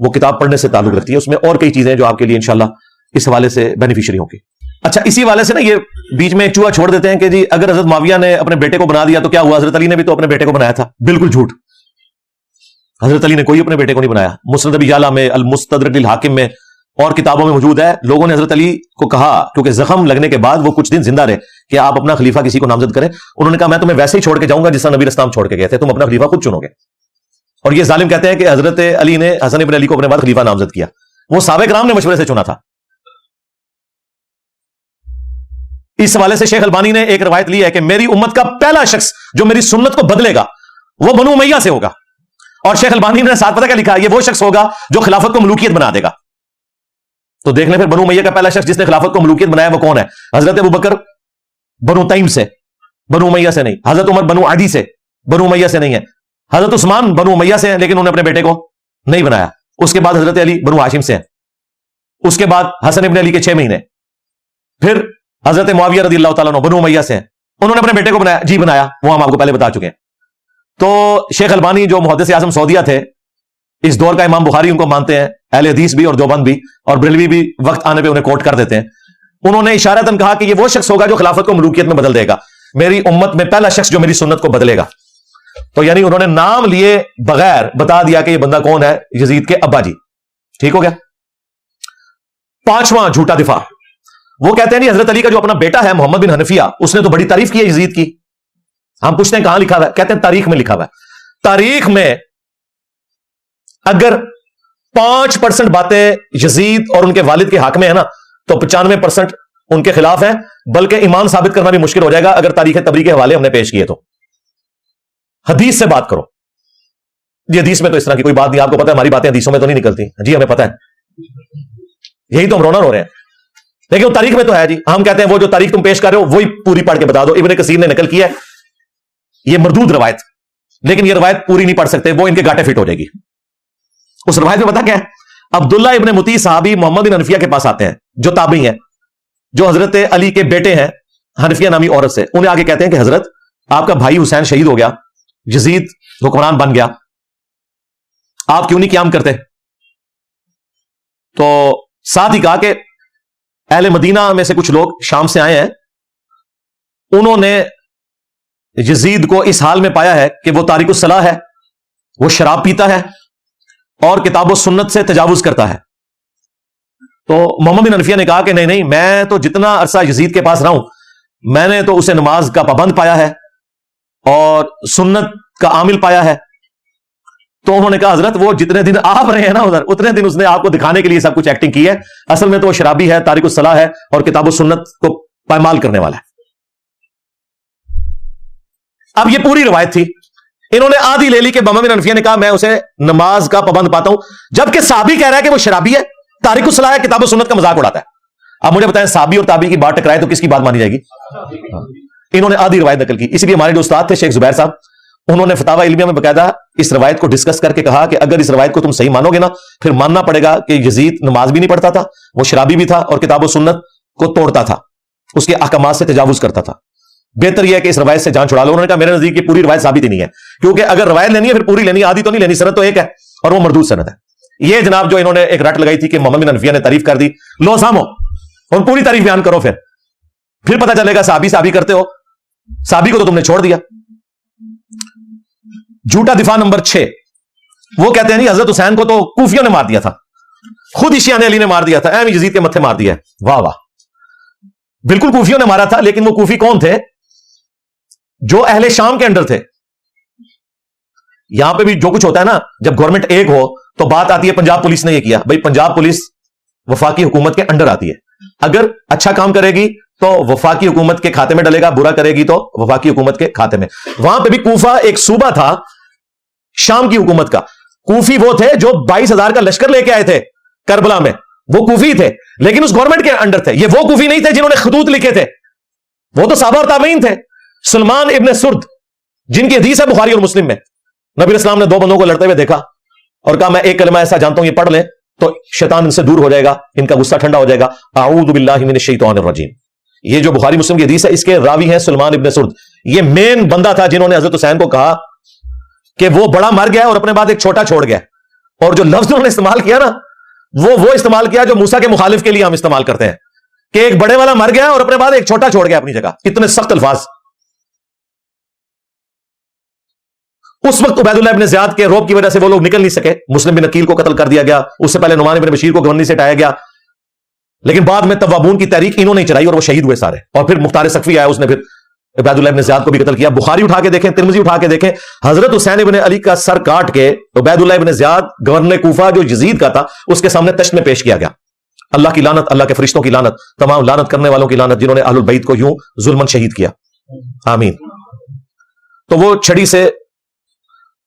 وہ کتاب پڑھنے سے تعلق رکھتی ہے، اس میں اور کئی چیزیں جو آپ کے لیے انشاءاللہ اس حوالے سے بینیفیشری ہوں گی۔ اچھا، اسی حوالے سے نا یہ بیچ میں ایک چوہا چھوڑ دیتے ہیں کہ جی اگر حضرت معاویہ نے اپنے بیٹے کو بنا دیا تو کیا ہوا، حضرت علی نے بھی تو اپنے بیٹے کو بنایا تھا۔ بالکل جھوٹ، حضرت علی نے کوئی اپنے بیٹے کو نہیں بنایا۔ مسند ابی یعلا میں، المستدرک للحاکم میں اور کتابوں میں موجود ہے، لوگوں نے حضرت علی کو کہا کیونکہ زخم لگنے کے بعد وہ کچھ دن زندہ رہے کہ آپ اپنا خلیفہ کسی کو نامزد کریں، انہوں نے کہا میں تمہیں ویسے ہی چھوڑ کے جاؤں گا جس طرح نبی اسلام چھوڑ کے گئے تھے، تم اپنا خلیفہ خود چنو گے۔ اور یہ ظالم کہتے ہیں کہ حضرت علی نے حسن ابن علی کو اپنے بعد خلیفہ نامزد کیا، وہ صحابہ کرام نے مشورے سے چنا تھا۔ اس حوالے سے شیخ البانی نے ایک روایت لی ہے کہ میری امت کا پہلا شخص جو میری سنت کو بدلے گا وہ بنو امیہ سے ہوگا، اور شیخ البانی نے ساتھ پتہ کیا لکھا، یہ وہ شخص ہوگا جو خلافت کو ملوکیت بنا دے گا۔ تو دیکھ لیں پھر بنو امیہ کا پہلا شخص جس نے خلافت کو ملوکیت بنایا وہ کون ہے؟ حضرت ابوبکر بنو تیم سے، بنو امیہ سے نہیں۔ حضرت عمر بنو عدی سے، بنو امیہ سے نہیں ہے۔ حضرت عثمان بنو امیہ سے ہیں لیکن انہوں نے اپنے بیٹے کو نہیں بنایا۔ اس کے بعد حضرت علی بنو ہاشم سے ہیں، اس کے بعد حسن ابن علی کے 6 مہینے، پھر حضرت معاویہ رضی اللہ تعالیٰ عنہ بنو امیہ سے ہیں، انہوں نے اپنے بیٹے کو بنایا، جی بنایا، وہ ہم آپ کو پہلے بتا چکے ہیں۔ تو شیخ البانی جو محدث اعظم سعودیہ تھے، اس دور کا امام بخاری ان کو مانتے ہیں، اہل حدیث بھی اور دیوبند بھی اور بریلوی بھی وقت آنے پہ انہیں کوٹ کر دیتے ہیں۔ انہوں نے اشارتاً کہا کہ یہ وہ شخص ہوگا جو خلافت کو ملوکیت میں بدل دے گا، میری امت میں پہلا شخص جو میری سنت کو بدلے گا۔ تو یعنی انہوں نے نام لیے بغیر بتا دیا کہ یہ بندہ کون ہے، یزید کے ابا جی۔ ٹھیک ہو گیا۔ 5واں جھوٹا دفاع، وہ کہتے ہیں نہیں حضرت علی کا جو اپنا بیٹا ہے محمد بن حنفیہ، اس نے تو بڑی تعریف کی ہے یزید کی۔ ہم پوچھتے ہیں کہاں لکھا ہوا ہے؟ کہتے ہیں تاریخ میں لکھا ہوا ہے۔ تاریخ میں اگر 5% باتیں یزید اور ان کے والد کے حق میں ہے نا تو 95% ان کے خلاف ہیں، بلکہ ایمان ثابت کرنا بھی مشکل ہو جائے گا اگر تاریخ تبری کے حوالے ہم نے پیش کیے تو۔ حدیث سے بات کرو، یہ حدیث میں تو اس طرح کی کوئی بات نہیں، آپ کو پتہ ہے ہماری باتیں حدیثوں میں تو نہیں نکلتی، جی ہمیں پتہ ہے، یہی تو ہم رونا رو رہے ہیں، لیکن وہ تاریخ میں تو ہے جی۔ ہم کہتے ہیں وہ جو تاریخ تم پیش کر رہے ہو وہی پوری پڑھ کے بتا دو۔ ابن کثیر نے نقل کی ہے یہ مردود روایت، لیکن یہ روایت پوری نہیں پڑھ سکتے، وہ ان کے گاٹے فٹ ہو جائے گی۔ اس روایت میں پتا کیا ہے؟ عبداللہ ابن مطیع صحابی محمد بن حنفیہ کے پاس آتے ہیں جو تابعی ہیں، جو حضرت علی کے بیٹے ہیں حنفیہ نامی عورت سے، انہیں آگے کہتے ہیں کہ حضرت آپ کا بھائی حسین شہید ہو گیا، یزید حکمران بن گیا، آپ کیوں نہیں قیام کرتے؟ تو ساتھ ہی کہا کہ اہل مدینہ میں سے کچھ لوگ شام سے آئے ہیں، انہوں نے یزید کو اس حال میں پایا ہے کہ وہ تارک الصلاح ہے، وہ شراب پیتا ہے اور کتاب و سنت سے تجاوز کرتا ہے۔ تو محمد بن حنفیہ نے کہا کہ نہیں میں تو جتنا عرصہ یزید کے پاس رہا ہوں میں نے تو اسے نماز کا پابند پایا ہے اور سنت کا عامل پایا ہے۔ تو انہوں نے کہا حضرت وہ جتنے دن آپ رہے ہیں نا ادھر، اتنے دن اس نے آپ کو دکھانے کے لیے سب کچھ ایکٹنگ کی ہے، اصل میں تو وہ شرابی ہے، تارک الصلاح ہے اور کتاب و سنت کو پائمال کرنے والا ہے۔ اب یہ پوری روایت تھی، انہوں نے آدھی لے لی کہ محمد بن حنفیہ نے کہا میں اسے نماز کا پابند پاتا ہوں، جبکہ صحابی کہہ رہا ہے کہ وہ شرابی ہے، تارک الصلاح ہے، کتاب و سنت کا مذاق اڑاتا ہے۔ اب مجھے بتائیں صحابی اور تابعی کی بات ٹکرائے تو کس کی بات مانی جائے گی؟ انہوں نے آدھی روایت نقل کی۔ اسی لیے ہمارے جو استاد تھے شیخ زبیر صاحب، انہوں نے فتاوی علمیہ میں باقاعدہ اس روایت کو ڈسکس کر کے کہا کہ اگر اس روایت کو تم صحیح مانو گے نا پھر ماننا پڑے گا کہ یزید نماز بھی نہیں پڑھتا تھا، وہ شرابی بھی تھا اور کتاب و سنت کو توڑتا تھا، اس کے احکامات سے تجاوز کرتا تھا۔ بہتر یہ ہے کہ اس روایت سے جان چھڑا لو۔ انہوں نے کہا میرے نزدیک یہ پوری روایت ثابت ہی نہیں ہے، کیونکہ اگر روایت لینی ہے پھر پوری لینی ہے، آدھی تو نہیں لینی، سند تو ایک ہے اور وہ مردود سند ہے۔ یہ جناب جو انہوں نے ایک رٹ لگائی تھی کہ محمد بن حنفیہ نے تعریف کر دی، لو سامو اور پوری تعریف بیان کرو، پھر پتہ چلے گا صحابی کرتے ہو، صحابی کو تو تم نے چھوڑ دیا۔ جھوٹا دفاع نمبر 6، وہ کہتے ہیں نہیں حضرت حسین کو تو کوفیوں نے مار دیا تھا، خود ہی شیعہ علی نے مار دیا تھا، ایم یزید کے متھے مار دیا ہے۔ واہ واہ، بالکل کوفیوں نے مارا تھا، لیکن وہ کوفی کون تھے؟ جو اہل شام کے انڈر تھے۔ یہاں پہ بھی جو کچھ ہوتا ہے نا، جب گورنمنٹ ایک ہو تو بات آتی ہے پنجاب پولیس نے یہ کیا، بھائی پنجاب پولیس وفاقی حکومت کے انڈر آتی ہے، اگر اچھا کام کرے گی تو وفاقی حکومت کے کھاتے میں ڈلے گا، برا کرے گی تو وفاقی حکومت کے کھاتے میں۔ وہاں پہ بھی کوفہ ایک صوبہ تھا شام کی حکومت کا، کوفی وہ تھے جو 22,000 کا لشکر لے کے آئے تھے کربلا میں، وہ کوفی تھے لیکن اس گورنمنٹ کے انڈر تھے۔ یہ وہ کوفی نہیں تھے جنہوں نے خطوط لکھے تھے، وہ تو صحابہ اور تابعین تھے۔ سلمان ابن سرد جن کی حدیث ہے بخاری اور مسلم میں، نبی اسلام نے 2 بندوں کو لڑتے ہوئے دیکھا اور کہا میں ایک کلمہ ایسا جانتا ہوں یہ پڑھ لیں تو شیطان ان سے دور ہو جائے گا، ان کا غصہ ٹھنڈا ہو جائے گا، اعوذ باللہ من الشیطان الرجیم۔ یہ جو بخاری مسلم کی حدیث ہے اس کے راوی ہیں سلمان ابن سرد، یہ مین بندہ تھا جنہوں نے حضرت حسین کو کہا کہ وہ بڑا مر گیا اور اپنے بعد ایک چھوٹا چھوڑ گیا، اور جو لفظ انہوں نے استعمال کیا نا وہ استعمال کیا جو موسیٰ کے مخالف کے لیے ہم استعمال کرتے ہیں کہ ایک بڑے والا مر گیا اور اپنے بعد ایک چھوٹا چھوڑ گیا اپنی جگہ. اتنے سخت الفاظ. اس وقت عبید اللہ ابن زیاد کے روب کی وجہ سے وہ لوگ نکل نہیں سکے. مسلم بن عقیل کو قتل کر دیا گیا, اس سے پہلے نعمان بن بشیر کو گورنی سے ہٹایا گیا, لیکن بعد میں توابون کی تحریک انہوں نے چلائی اور وہ شہید ہوئے سارے. اور پھر مختار سقفی آیا, اس نے پھر عبید اللہ ابن زیاد کو بھی قتل کیا. بخاری اٹھا کے دیکھیں, ترمذی اٹھا کے دیکھیں, حضرت حسین ابن علی کا سر کاٹ کے عبید اللہ ابن زیاد گورنر کوفہ جو یزید کا تھا اس کے سامنے تشت میں پیش کیا گیا. اللہ کی لعنت, اللہ کے فرشتوں کی لعنت, تمام لعنت کرنے والوں کی لعنت جنہوں نے اہل البیت کو یوں ظلمن شہید کیا, آمین. تو وہ چھڑی سے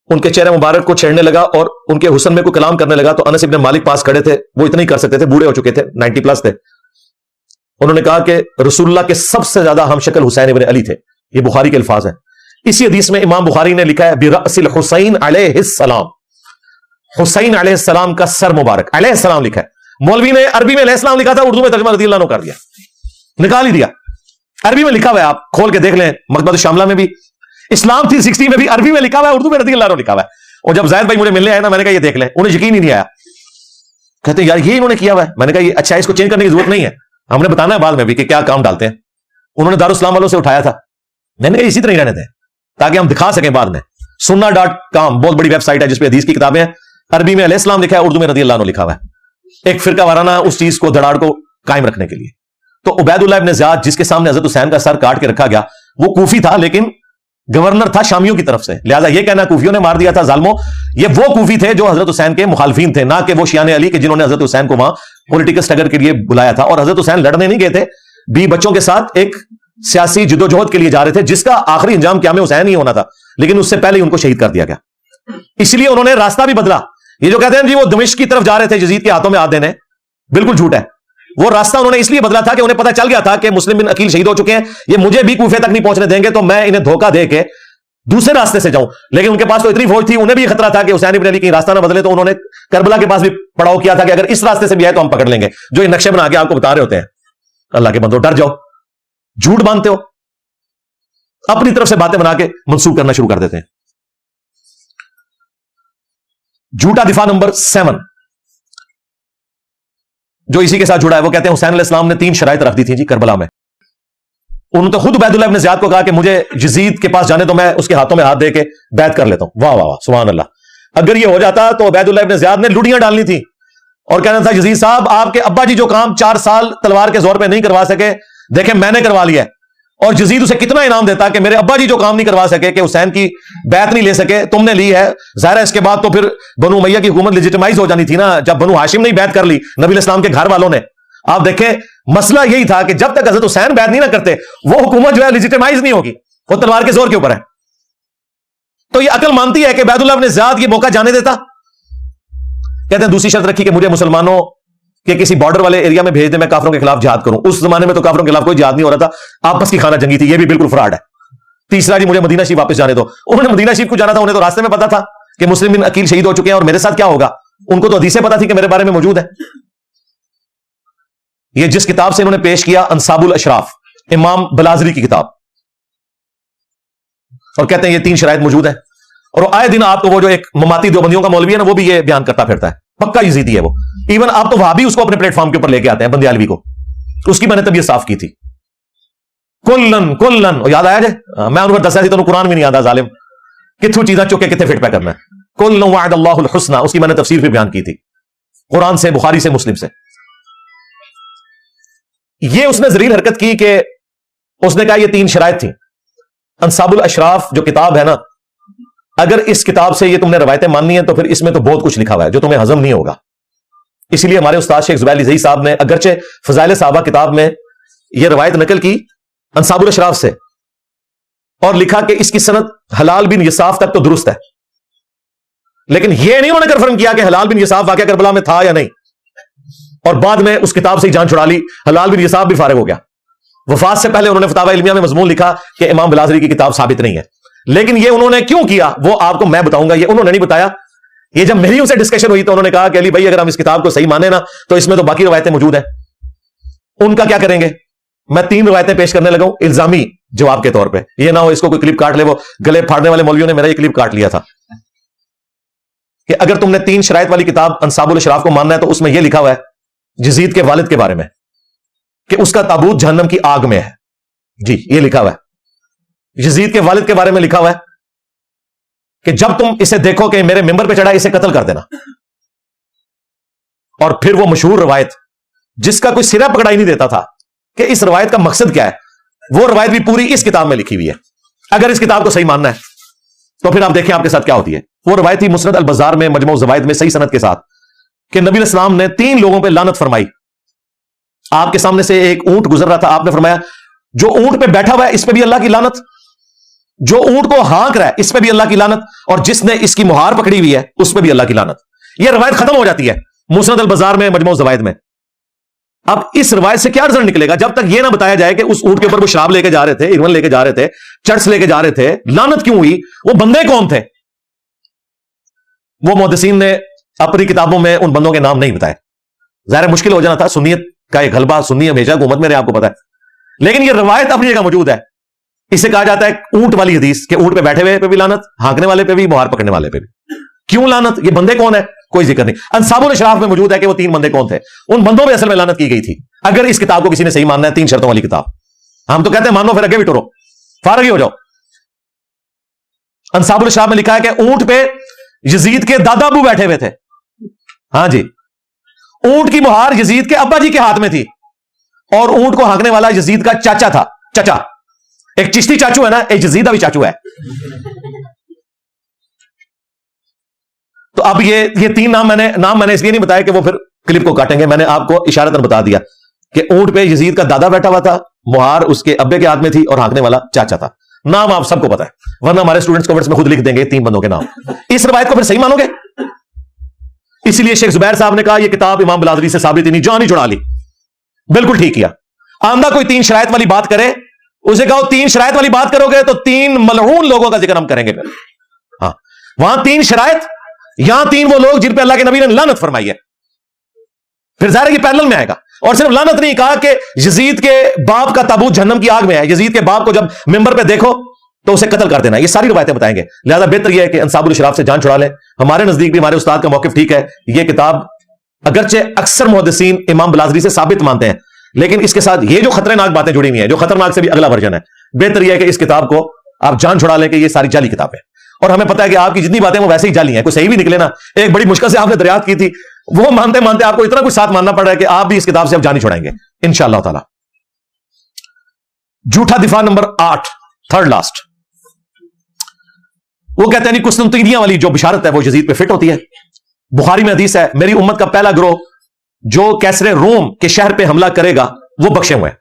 ان کے چہرے مبارک کو چھیڑنے لگا اور ان کے حسن میں کوئی کلام کرنے لگا. تو انس ابن مالک پاس کھڑے تھے, وہ اتنا ہی کر سکتے تھے, بوڑھے ہو چکے تھے, 90 پلس تھے. انہوں نے کہا کہ رسول اللہ کے سب سے زیادہ ہم شکل حسین ابن علی تھے. یہ بخاری کے الفاظ ہیں. اسی حدیث میں امام بخاری نے لکھا ہے برأس الحسین علیہ السلام, حسین علیہ السلام کا سر مبارک, علیہ السلام لکھا ہے. مولوی نے عربی میں علیہ السلام لکھا تھا, اردو میں ترجمہ رضی اللہ عنہ کر دیا, نکال ہی دیا. عربی میں لکھا ہوا ہے, آپ کھول کے دیکھ لیں, مکتبۃ الشاملہ میں بھی, اسلام 360 میں بھی عربی میں لکھا ہوا ہے, اردو میں رضی اللہ عنہ لکھا ہوا ہے. اور جب زید بھائی مجھے ملنے آئے نا, میں نے کہا یہ دیکھ لیں, انہیں یقین ہی نہیں آیا. کہتے ہیں یار یہ انہوں نے کیا ہوا ہے. میں نے کہا یہ اچھا, اس کو چینج کرنے کی ضرورت نہیں ہے, ہم نے بتانا ہے بعد میں بھی کہ کیا کام ڈالتے ہیں. انہوں نے دارالاسلام والوں سے اٹھایا تھا, میں نے کہا اسی طرح ہی رہنے دیں تاکہ ہم دکھا سکیں بعد میں. sunna.com بہت بڑی ویب سائٹ ہے جس پہ حدیث کی کتابیں ہیں. عربی میں علیہ السلام لکھا ہے, اردو میں رضی اللہ عنہ لکھا ہوا ہے, ایک فرقہ وارانہ اس چیز کو دھڑاڑ کو قائم رکھنے کے لیے. تو عبید اللہ ابن زیاد جس کے سامنے حضرت حسین کا سر کاٹ کے رکھا گیا, وہ کوفی تھا لیکن گورنر تھا شامیوں کی طرف سے, لہذا یہ کہنا کوفیوں نے مار دیا تھا ظالموں, یہ وہ کوفی تھے جو حضرت حسین کے مخالفین تھے, نہ کہ وہ شیعان علی کے جنہوں نے حضرت حسین کو وہاں پولیٹیکل سٹرگل کے لیے بلایا تھا. اور حضرت حسین لڑنے نہیں گئے تھے, بی بچوں کے ساتھ ایک سیاسی جدوجہد کے لیے جا رہے تھے جس کا آخری انجام قیام حسین ہی ہونا تھا, لیکن اس سے پہلے ہی ان کو شہید کر دیا گیا. اس لیے انہوں نے راستہ بھی بدلا. یہ جو کہتے ہیں جی وہ دمشق کی طرف جا رہے تھے یزید کے ہاتھوں میں ہاتھ دینے, بالکل جھوٹ ہے. وہ راستہ انہوں نے اس لیے بدلا تھا کہ انہیں پتہ چل گیا تھا کہ مسلم بن عقیل شہید ہو چکے ہیں, یہ مجھے بھی کوفے تک نہیں پہنچنے دیں گے, تو میں انہیں دھوکہ دے کے دوسرے راستے سے جاؤں. لیکن ان کے پاس تو اتنی فوج تھی, انہیں بھی خطرہ تھا کہ حسین ابن علی کہیں راستہ نہ بدلے, تو انہوں نے کربلا کے پاس بھی پڑاؤ کیا تھا کہ اگر اس راستے سے بھی ہے تو ہم پکڑ لیں گے, جو یہ نقشے بنا کے آپ کو بتا رہے ہوتے ہیں. اللہ کے بندو ڈر جاؤ, جھوٹ باندھتے ہو, اپنی طرف سے باتیں بنا کے منسوخ کرنا شروع کر دیتے ہیں. جھوٹا دفاع نمبر 7 جو اسی کے ساتھ جڑا ہے, وہ کہتے ہیں حسین علیہ السلام نے 3 شرائط رکھ دی تھی جی کربلا میں. انہوں نے تو خود عبید اللہ ابن زیاد کو کہا کہ مجھے یزید کے پاس جانے تو میں اس کے ہاتھوں میں ہاتھ دے کے بیعت کر لیتا ہوں. واہ واہ واہ سبحان اللہ. اگر یہ ہو جاتا تو عبید اللہ ابن زیاد نے لڑیاں ڈالنی تھی اور کہنا تھا یزید صاحب آپ کے ابا جی جو کام 4 سال تلوار کے زور پہ نہیں کروا سکے, دیکھیں میں نے کروا لیا ہے. اور یزید اسے کتنا انعام دیتا کہ میرے ابا جی جو کام نہیں کروا سکے, کہ حسین کی بیعت نہیں لے سکے, تم نے لی ہے. ظاہر ہے اس کے بعد تو پھر بنو امیہ کی حکومت لیجیٹمائز ہو جانی تھی نا, جب بنو ہاشم نے بیعت کر لی نبی علیہ السلام کے گھر والوں نے. آپ دیکھیں مسئلہ یہی تھا کہ جب تک حضرت حسین بیعت نہیں نہ کرتے وہ حکومت جو ہے لیجیٹمائز نہیں ہوگی, وہ تلوار کے زور کے اوپر ہے. تو یہ عقل مانتی ہے کہ عبید اللہ ابن زیاد یہ موقع جانے دیتا. کہتے ہیں دوسری شرط رکھی کہ مجھے مسلمانوں کہ کسی بارڈر والے ایریا میں بھیج دیں, میں کافروں کے خلاف جہاد کروں. اس زمانے میں تو کافروں کے خلاف کوئی جہاد نہیں ہو رہا تھا, آپس کی خانہ جنگی تھی, یہ بھی بالکل فراڈ ہے. تیسرا جی مجھے مدینہ شریف واپس جانے دو. انہوں نے مدینہ شریف کو جانا تھا, انہیں تو راستے میں پتا تھا کہ مسلم بن عقیل شہید ہو چکے ہیں اور میرے ساتھ کیا ہوگا. ان کو تو حدیثیں پتا تھی کہ میرے بارے میں موجود ہے. یہ جس کتاب سے انہوں نے پیش کیا انصاب الاشراف, امام بلازری کی کتاب, اور کہتے ہیں یہ 3 شرائط موجود ہیں. اور آئے دن آپ کو وہ جو ایک مماتی دیوبندیوں کا مولوی ہے نا, وہ بھی یہ بیان کرتا پھرتا ہے, پکا یزیدی ہے وہ. ایون آپ تو وہاں بھی اس کو اپنے پلیٹ فارم کے اوپر لے کے آتے ہیں, بندیالوی کو. اس کی میں نے طبیعت صاف کی تھی. کلن یاد آیا جائے, میں ان کو دسا تھی تو قرآن بھی نہیں آتا ظالم, کتوں چیزاں چکے کتنے فٹ پہ کرنا ہے. کلن وعد اللہ الحسنى, اس کی میں نے تفسیر بھی بیان کی تھی قرآن سے, بخاری سے, مسلم سے. یہ اس نے ذلیل حرکت کی کہ اس نے کہا یہ 3 شرائط تھیں. انصاب الاشراف جو کتاب ہے نا, اگر اس کتاب سے یہ تم نے روایتیں ماننی ہیں تو پھر اس میں تو بہت کچھ لکھا ہوا ہے جو تمہیں ہضم نہیں ہوگا. اسی لیے ہمارے استاد شیخ زبیر علی زئی صاحب نے اگرچہ فضائل صحابہ کتاب میں یہ روایت نقل کی انصاب الاشراف سے, اور لکھا کہ اس کی سند حلال بن یساف تک تو درست ہے, لیکن یہ نہیں انہوں نے کنفرم کیا کہ حلال بن یساف واقعہ کربلا میں تھا یا نہیں. اور بعد میں اس کتاب سے ہی جان چھڑا لی, حلال بن یساف بھی فارغ ہو گیا. وفات سے پہلے انہوں نے فتاوی علمیہ میں مضمون لکھا کہ امام بلازری کی کتاب ثابت نہیں ہے. لیکن یہ انہوں نے کیوں کیا وہ آپ کو میں بتاؤں گا, یہ انہوں نے نہیں بتایا. یہ جب میری ان سے ڈسکشن ہوئی تو انہوں نے کہا کہ علی بھائی اگر ہم اس کتاب کو صحیح مانے نا تو اس میں تو باقی روایتیں موجود ہیں, ان کا کیا کریں گے. میں 3 روایتیں پیش کرنے لگا ہوں الزامی جواب کے طور پہ, یہ نہ ہو اس کو کوئی کلپ کاٹ لے. وہ گلے پھاڑنے والے مولویوں نے میرا یہ کلپ کاٹ لیا تھا کہ اگر تم نے 3 شرائط والی کتاب انصاب الاشراف کو ماننا ہے تو اس میں یہ لکھا ہوا ہے یزید کے والد کے بارے میں کہ اس کا تابوت جہنم کی آگ میں ہے. جی یہ لکھا ہوا ہے یزید کے والد کے بارے میں لکھا ہوا ہے کہ جب تم اسے دیکھو کہ میرے ممبر پہ چڑھا اسے قتل کر دینا. اور پھر وہ مشہور روایت جس کا کوئی سرا پکڑا ہی نہیں دیتا تھا کہ اس روایت کا مقصد کیا ہے، وہ روایت بھی پوری اس کتاب میں لکھی ہوئی ہے. اگر اس کتاب کو صحیح ماننا ہے تو پھر آپ دیکھیں آپ کے ساتھ کیا ہوتی ہے. وہ روایت تھی مسند البزار میں مجموع الزوائد میں صحیح سند کے ساتھ کہ نبی علیہ السلام نے 3 لوگوں پہ لعنت فرمائی. آپ کے سامنے سے ایک اونٹ گزر رہا تھا، آپ نے فرمایا جو اونٹ پہ بیٹھا ہوا ہے اس پہ بھی اللہ کی لعنت، جو اونٹ کو ہانک رہا ہے اس پہ بھی اللہ کی لعنت، اور جس نے اس کی مہار پکڑی ہوئی ہے اس پہ بھی اللہ کی لعنت. یہ روایت ختم ہو جاتی ہے مسند البزار میں مجموع الزوائد میں. اب اس روایت سے کیا رزلٹ نکلے گا جب تک یہ نہ بتایا جائے کہ اس اونٹ کے اوپر وہ شراب لے کے جا رہے تھے، ایون لے کے جا رہے تھے، چرس لے کے جا رہے تھے، لعنت کیوں ہوئی، وہ بندے کون تھے. وہ محدثین نے اپنی کتابوں میں ان بندوں کے نام نہیں بتائے. ظاہر مشکل ہو جانا تھا، سنیت کا ایک غلبہ، سنی ہمیشہ حکومت میں رہے، آپ کو پتا ہے. لیکن یہ روایت اپنی جگہ موجود ہے. اسے کہا جاتا ہے اونٹ والی حدیث کہ اونٹ پہ بیٹھے ہوئے پہ بھی لعنت، ہانکنے والے پہ بھی، مہار پکڑنے والے پہ بھی. کیوں لعنت؟ یہ بندے کون ہیں کوئی ذکر نہیں. انصاب الاشراف میں موجود ہے کہ وہ 3 بندے کون تھے، ان بندوں پہ اصل میں لعنت کی گئی تھی. اگر اس کتاب کو کسی نے صحیح ماننا ہے 3 شرطوں والی کتاب، ہم تو کہتے ہیں مانو پھر آگے بھی ٹرو، فارغ ہی ہو جاؤ. انصاب الاشراف میں لکھا ہے کہ اونٹ پہ یزید کے دادا ابو بیٹھے ہوئے تھے. ہاں جی، اونٹ کی مہار یزید کے ابا جی کے ہاتھ میں تھی، اور اونٹ کو ہانکنے والا یزید کا چاچا تھا. چچا، ایک چشتی چاچو ہے نا، ایک یزید بھی چاچو ہے. تو اب یہ 3 نام میں نے اس لیے نہیں بتایا کہ وہ پھر کلپ کو کاٹیں گے. میں نے آپ کو اشارتاً بتا دیا کہ اونٹ پہ یزید کا دادا بیٹھا ہوا تھا، مہار اس کے ابے کے ہاتھ میں تھی، اور ہانکنے والا چاچا تھا. نام آپ سب کو پتا ہے، ورنہ ہمارے اسٹوڈنٹس کمنٹس میں خود لکھ دیں گے 3 بندوں کے نام. اس روایت کو پھر صحیح مانو گے؟ اسی لیے شیخ زبیر صاحب نے کہا یہ کتاب امام بلادری سے ثابت ہی نہیں، جان ہی چھڑا لی. بالکل ٹھیک کیا. آمدہ کوئی 3 شرائط والی بات کرے، اسے کہو 3 شرائط والی بات کرو گے تو 3 ملعون لوگوں کا ذکر ہم کریں گے. ہاں، وہاں 3 شرائط، یہاں 3 وہ لوگ جن پہ اللہ کے نبی نے لعنت فرمائی ہے. پھر ظاہر ہے یہ پیرلل میں آئے گا. اور صرف لعنت نہیں کہا کہ یزید کے باپ کا تابوت جہنم کی آگ میں ہے، یزید کے باپ کو جب ممبر پہ دیکھو تو اسے قتل کر دینا. یہ ساری روایتیں بتائیں گے. لہذا بہتر یہ ہے کہ انصاب الاشراف سے جان چھڑا لیں. ہمارے نزدیک بھی ہمارے استاد کا موقف ٹھیک ہے. یہ کتاب اگرچہ اکثر محدثین امام بلازری سے ثابت مانتے ہیں، لیکن اس کے ساتھ یہ جو خطرناک باتیں جڑی ہوئی ہیں، جو خطرناک سے بھی اگلا ورژن ہے، بہتر یہ ہے کہ اس کتاب کو آپ جان چھڑا لیں کہ یہ ساری جعلی کتاب ہے. اور ہمیں پتا ہے کہ آپ کی جتنی باتیں وہ ویسے ہی جعلی ہیں، کوئی صحیح بھی نکلے نا. ایک بڑی مشکل سے آپ نے دریافت کی تھی، وہ مانتے مانتے آپ کو اتنا کچھ ساتھ ماننا پڑ رہا ہے کہ آپ بھی اس کتاب سے اب جان ہی چھڑائیں گے انشاءاللہ تعالی. جھوٹا دفاع نمبر 8، تھرڈ لاسٹ. وہ کہتے ہیں قسطنطنیہ والی جو بشارت ہے وہ یزید پہ فٹ ہوتی ہے. بخاری میں حدیث ہے میری امت کا پہلا گروہ جو کیسر روم کے شہر پہ حملہ کرے گا وہ بخشے ہوئے ہیں.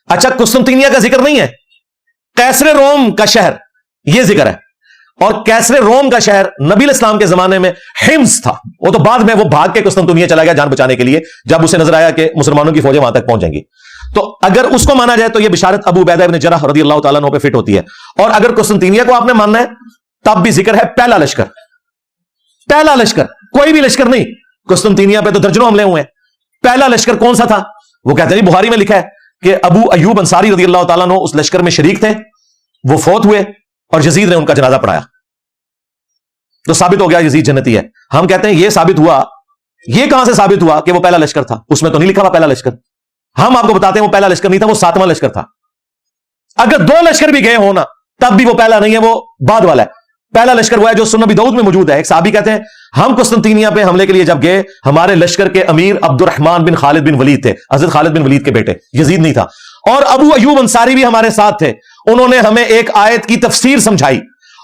اچھا، قسطنطنیہ کا ذکر نہیں ہے، کیسر روم کا شہر یہ ذکر ہے. اور کیسر روم کا شہر نبی علیہ السلام کے زمانے میں حمص تھا. وہ تو بعد میں وہ بھاگ کے قسطنطنیہ چلا گیا جان بچانے کے لیے، جب اسے نظر آیا کہ مسلمانوں کی فوجیں وہاں تک پہنچ جائیں گی. تو اگر اس کو مانا جائے تو یہ بشارت ابو عبیدہ ابن جرح رضی اللہ تعالیٰ عنہ پہ فٹ ہوتی ہے. اور اگر قسطنطنیہ کو آپ نے ماننا ہے تب بھی ذکر ہے پہلا لشکر. پہلا لشکر، کوئی بھی لشکر نہیں. قسطنطنیہ پہ تو درجنوں حملے ہوئے ہیں. پہلا لشکر کون سا تھا؟ وہ کہتے ہیں بخاری میں لکھا ہے کہ ابو ایوب انصاری رضی اللہ تعالیٰ عنہ اس لشکر میں شریک تھے، وہ فوت ہوئے اور یزید نے ان کا جنازہ پڑھایا. تو ثابت ہو گیا یزید جنتی ہے. ہم کہتے ہیں یہ ثابت ہوا، یہ کہاں سے ثابت ہوا کہ وہ پہلا لشکر تھا؟ اس میں تو نہیں لکھا ہوا پہلا لشکر. ہم آپ کو بتاتے ہیں وہ پہلا لشکر نہیں تھا، وہ 7واں لشکر تھا. اگر 2 لشکر بھی گئے ہونا تب بھی وہ پہلا نہیں ہے، وہ بعد والا ہے. پہلا لشکر وہ ہے جو سنن ابی داؤد میں موجود ہے. ایک صحابی کہتے ہیں ہم قسطنطنیہ پہ حملے کے لیے جب گئے، ہمارے لشکر کے امیر عبد الرحمن بن خالد بن ولید تھے، حضرت خالد بن ولید کے بیٹے، یزید نہیں تھا. اور ابو ایوب انصاری بھی ہمارے ساتھ تھے. انہوں نے ہمیں ایک آیت کی تفسیر سمجھائی،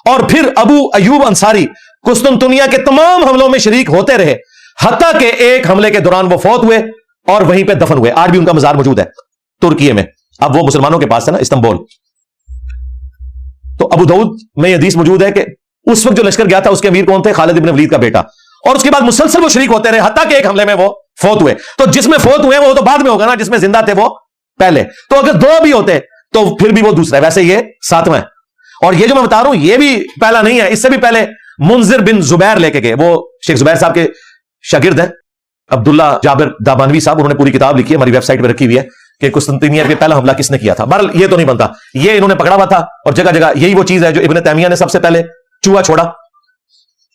اور پھر ابو ایوب انصاری قسطنطنیہ کے تمام حملوں میں شریک ہوتے رہے، حتیٰ کہ ایک حملے کے دوران وہ فوت ہوئے اور وہیں پہ دفن ہوئے. آج بھی ان کا مزار موجود ہے ترکیے میں. اب وہ مسلمانوں کے پاس ہے نا، استنبول. تو ابو داؤد میں یہ حدیث موجود ہے کہ اس وقت جو لشکر گیا تھا اس کے امیر کون تھے؟ خالد بن ولید کا بیٹا. اور اس کے بعد مسلسل وہ شریک ہوتے رہے حتیٰ کہ ایک حملے میں وہ فوت ہوئے. تو جس میں فوت ہوئے وہ تو بعد میں ہوگا نا، جس میں زندہ تھے وہ پہلے. تو اگر 2 بھی ہوتے تو پھر بھی وہ دوسرا ہے. ویسے یہ 7واں ہے. اور یہ جو میں بتا رہا ہوں یہ بھی پہلا نہیں ہے، اس سے بھی پہلے منذر بن زبیر لے کے گئے. وہ شیخ زبیر صاحب کے شاگرد ہیں، عبداللہ جابر دابانوی صاحب. انہوں نے پوری کتاب لکھی ہے، ہماری ویب سائٹ پہ رکھی ہوئی ہے کہ قسطنطنیہ پہ پہلا حملہ کس نے کیا تھا. بہرحال یہ تو نہیں بنتا، یہ انہوں نے پکڑا ہوا تھا. اور جگہ جگہ یہی وہ چیز ہے جو ابن تیمیہ نے سب سے پہلے چوہا چھوڑا.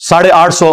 850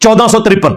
1453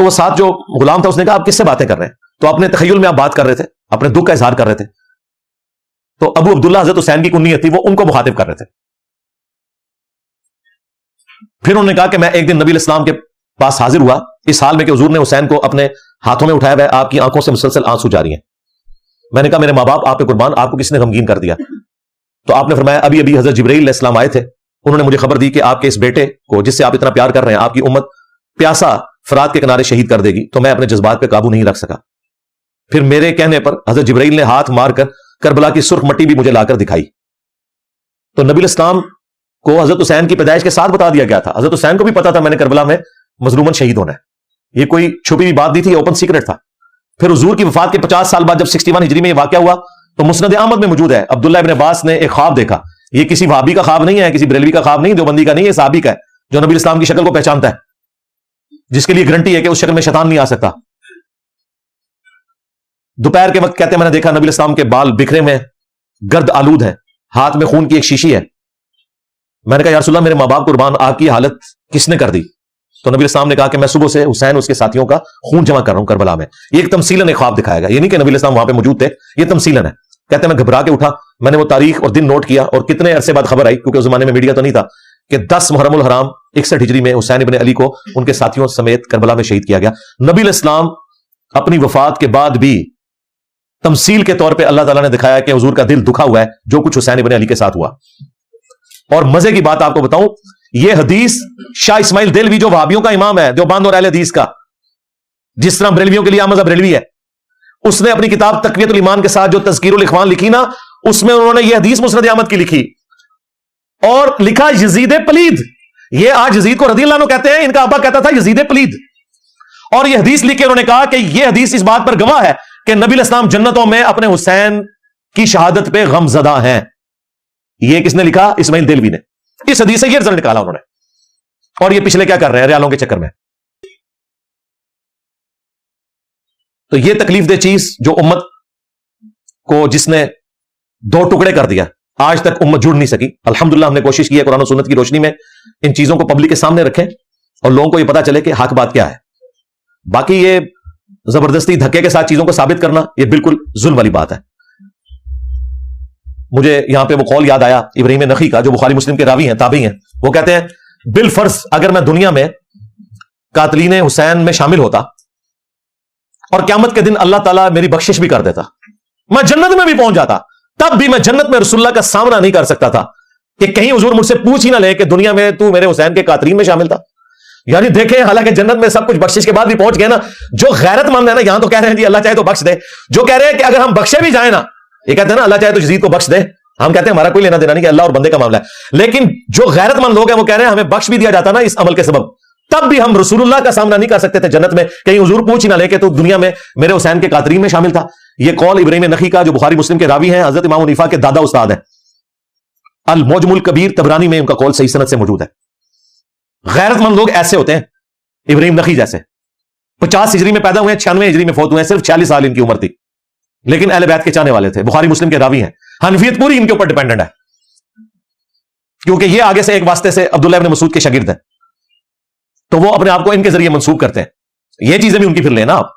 تو وہ ساتھ جو غلام تھا اس نے کہا آپ کس سے باتیں کر رہے ہیں؟ تو اپنے تخیل میں آپ بات کر رہے تھے، اپنے دکھ کا اظہار کر رہے تھے. تو ابو عبداللہ حضرت حسین کی کنیت تھی، وہ ان کو مخاطب کر رہے تھے. پھر انہوں نے کہا کہ میں ایک دن نبی الاسلام کے پاس حاضر ہوا اس حال میں کہ حضور نے حسین کو اپنے ہاتھوں میں اٹھایا ہوا ہے، آپ کی آنکھوں سے مسلسل آنسو جاری ہیں. میں نے کہا میرے ماں باپ آپ پہ قربان، آپ کو کس نے غمگین کر دیا؟ تو آپ نے فرمایا ابھی ابھی حضرت جبرائیل علیہ السلام آئے تھے، انہوں نے مجھے خبر دی کہ آپ کے اس بیٹے کو جس سے آپ اتنا پیار کر رہے ہیں آپ کی امت پیاسا فرات کے کنارے شہید کر دے گی. تو میں اپنے جذبات پہ قابو نہیں رکھ سکا. پھر میرے کہنے پر حضرت جبرائیل نے ہاتھ مار کر کربلا کی سرخ مٹی بھی مجھے لا کر دکھائی. تو نبی الاسلام کو حضرت حسین کی پیدائش کے ساتھ بتا دیا گیا تھا. حضرت حسین کو بھی پتا تھا میں نے کربلا میں مظلومن شہید ہونا ہے. یہ کوئی چھپی ہوئی بات نہیں تھی، اوپن سیکرٹ تھا. پھر حضور کی وفات کے 50 سال بعد جب 61 ہجری میں یہ واقعہ ہوا تو مسند احمد میں موجود ہے، عبداللہ ابن عباس نے ایک خواب دیکھا. یہ کسی وہابی کا خواب نہیں ہے، کسی بریلوی کا خواب نہیں، دیوبندی کا نہیں ہے، صحابی کا ہے جو نبی اسلام کی شکل کو پہچانتا ہے، جس کے لیے گارنٹی ہے کہ اس شکل میں شیطان نہیں آ سکتا. دوپہر کے وقت کہتے ہیں میں نے دیکھا نبی اسلام کے بال بکھرے میں گرد آلود ہیں، ہاتھ میں خون کی ایک شیشی ہے. میں نے کہا یا رسول اللہ میرے ماں باپ قربان، آپ کی حالت کس نے کر دی؟ تو نبی اسلام نے کہا کہ میں صبح سے حسین اس کے ساتھیوں کا خون جمع کر رہا ہوں کربلا میں. یہ ایک تمثیلاً ایک خواب دکھایا گیا، یہ نہیں کہ نبی اسلام وہاں پہ موجود تھے، یہ تمثیلاً ہے. کہتے ہیں میں گھبرا کے اٹھا، میں نے وہ تاریخ اور دن نوٹ کیا اور کتنے عرصے بعد خبر آئی کیونکہ اس زمانے میں میڈیا تو نہیں تھا کہ 10 محرم الحرام 61 ہجری میں حسین ابن علی کو ان کے ساتھیوں سمیت کربلا میں شہید کیا گیا. نبی الاسلام اپنی وفات کے بعد بھی تمثیل کے طور پہ اللہ تعالیٰ نے دکھایا کہ حضور کا دل دکھا ہوا ہے جو کچھ حسین ابن علی کے ساتھ ہوا. اور مزے کی بات آپ کو بتاؤں، یہ حدیث شاہ اسماعیل دہلوی جو وہابیوں کا امام ہے دیوبند اور اہل حدیث کا، جس طرح بریلویوں کے لیے عام مذہب بریلوی ہے، اس نے اپنی کتاب تقویت الایمان کے ساتھ جو تذکیر الاخوان لکھی نا، اس میں انہوں نے یہ حدیث مسند احمد کی لکھی اور لکھا یزید پلید. یہ آج یزید کو رضی اللہ عنہ کہتے ہیں، ان کا ابا کہتا تھا یزید پلید. اور یہ حدیث لکھ کے انہوں نے کہا کہ یہ حدیث اس بات پر گواہ ہے کہ نبی الاسلام جنتوں میں اپنے حسین کی شہادت پہ غم زدہ ہیں. یہ کس نے لکھا؟ اسماعیل دہلوی نے. اس حدیث سے یہ رزلٹ نکالا انہوں نے. اور یہ پچھلے کیا کر رہے ہیں ریالوں کے چکر میں. تو یہ تکلیف دہ چیز جو امت کو جس نے 2 ٹکڑے کر دیا، آج تک امت جڑ نہیں سکی. الحمدللہ ہم نے کوشش کی ہے قرآن و سنت کی روشنی میں ان چیزوں کو پبلک کے سامنے رکھیں اور لوگوں کو یہ پتا چلے کہ حق بات کیا ہے. باقی یہ زبردستی دھکے کے ساتھ چیزوں کو ثابت کرنا یہ بالکل ظلم والی بات ہے. مجھے یہاں پہ وہ قول یاد آیا ابراہیم نخعی کا جو بخاری مسلم کے راوی ہیں، تابعی ہیں. وہ کہتے ہیں بالفرض اگر میں دنیا میں قاتلین حسین میں شامل ہوتا اور قیامت کے دن اللہ تعالیٰ میری بخشش بھی کر دیتا، میں جنت میں بھی پہنچ جاتا، تب بھی میں جنت میں رسول اللہ کا سامنا نہیں کر سکتا تھا کہ کہیں حضور مجھ سے پوچھ ہی نہ لے کہ دنیا میں تو میرے حسین کے قاتلین میں شامل تھا. یعنی دیکھیں حالانکہ جنت میں سب کچھ بخشش کے بعد بھی پہنچ گئے نا. جو غیرت مند ہے نا یہاں تو کہہ رہے ہیں جی اللہ چاہے تو بخش دے، جو کہہ رہے ہیں کہ اگر ہم بخشے بھی جائیں نا، یہ کہتے ہیں نا اللہ چاہے تو یزید کو بخش دے، ہم کہتے ہیں ہمارا کوئی لینا دینا نہیں کہ اللہ اور بندے کا معاملہ ہے. لیکن جو غیرت مند لوگ ہیں وہ کہہ رہے ہیں ہمیں بخش بھی دیا جاتا نا اس عمل کے سبب، تب بھی ہم رسول اللہ کا سامنا نہیں کر سکتے تھے جنت میں، کہیں حضور پوچھ ہی نہ لے کہ تو دنیا میں میرے حسین کے قاتلین میں شامل تھا. یہ قول ابراہیم نخعی کا جو بخاری مسلم کے راوی ہیں، حضرت امام حنیفہ کے دادا استاد ہیں. المعجم الکبیر طبرانی میں ان کا قول صحیح سند سے موجود ہے. غیرت مند لوگ ایسے ہوتے ہیں ابراہیم نخعی جیسے. 50 ہجری میں پیدا ہوئے ہیں، 96 ہجری میں فوت ہوئے ہیں، صرف 46 سال ان کی عمر تھی، لیکن اہل بیت کے چاہنے والے تھے، بخاری مسلم کے راوی ہیں. حنفیت پوری ان کے اوپر ڈیپینڈنٹ ہے کیونکہ یہ آگے سے ایک واسطے سے عبداللہ ابن مسعود کے شاگرد ہیں، تو وہ اپنے آپ کو ان کے ذریعے منسوب کرتے ہیں. یہ چیزیں بھی ان کی پھر لینا آپ.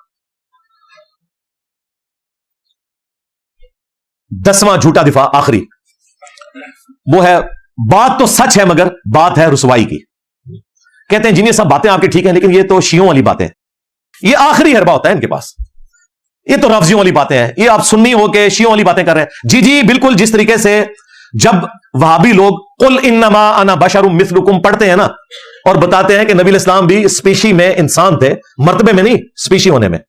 10واں جھوٹا دفاع آخری وہ ہے بات تو سچ ہے مگر بات ہے رسوائی کی. کہتے ہیں جن یہ سب باتیں آپ کی ٹھیک ہیں لیکن یہ تو شیعوں والی باتیں، یہ آخری حربہ ہوتا ہے ان کے پاس. یہ تو رافضیوں والی باتیں ہیں، یہ آپ سنی ہو کے شیعوں والی باتیں کر رہے ہیں. جی جی بالکل. جس طریقے سے جب وہابی لوگ قل انما انا بشر مثلکم پڑھتے ہیں نا اور بتاتے ہیں کہ نبی الاسلام بھی اسپیشی میں انسان تھے، مرتبے میں نہیں، اسپیشی ہونے میں،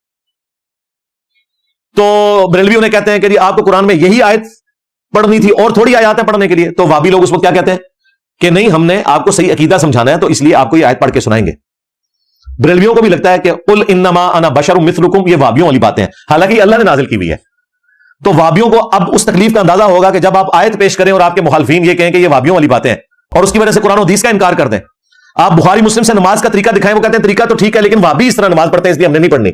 تو بریلوی انہیں کہتے ہیں کہ جی آپ کو قرآن میں یہی آیت پڑھنی تھی اور تھوڑی آیات ہیں پڑھنے کے لیے. تو وہابی لوگ اس وقت کیا کہتے ہیں کہ نہیں ہم نے آپ کو صحیح عقیدہ سمجھانا ہے تو اس لیے آپ کو یہ آیت پڑھ کے سنائیں گے. بریلویوں کو بھی لگتا ہے کہ قل انما انا بشر مثلکم یہ وہابیوں والی باتیں ہیں، حالانکہ اللہ نے نازل کی ہوئی ہے. تو وہابیوں کو اب اس تکلیف کا اندازہ ہوگا کہ جب آپ آیت پیش کریں اور آپ کے مخالفین یہ کہیں کہ یہ وہابیوں والی باتیں ہیں اور اس کی وجہ سے قرآن و حدیث کا انکار کر دیں. آپ بخاری مسلم سے نماز کا طریقہ دکھائیں، وہ کہتے ہیں طریقہ تو ٹھیک ہے لیکن وہابی اس طرح نماز پڑھتے ہیں اس لیے ہم نے نہیں پڑھنی.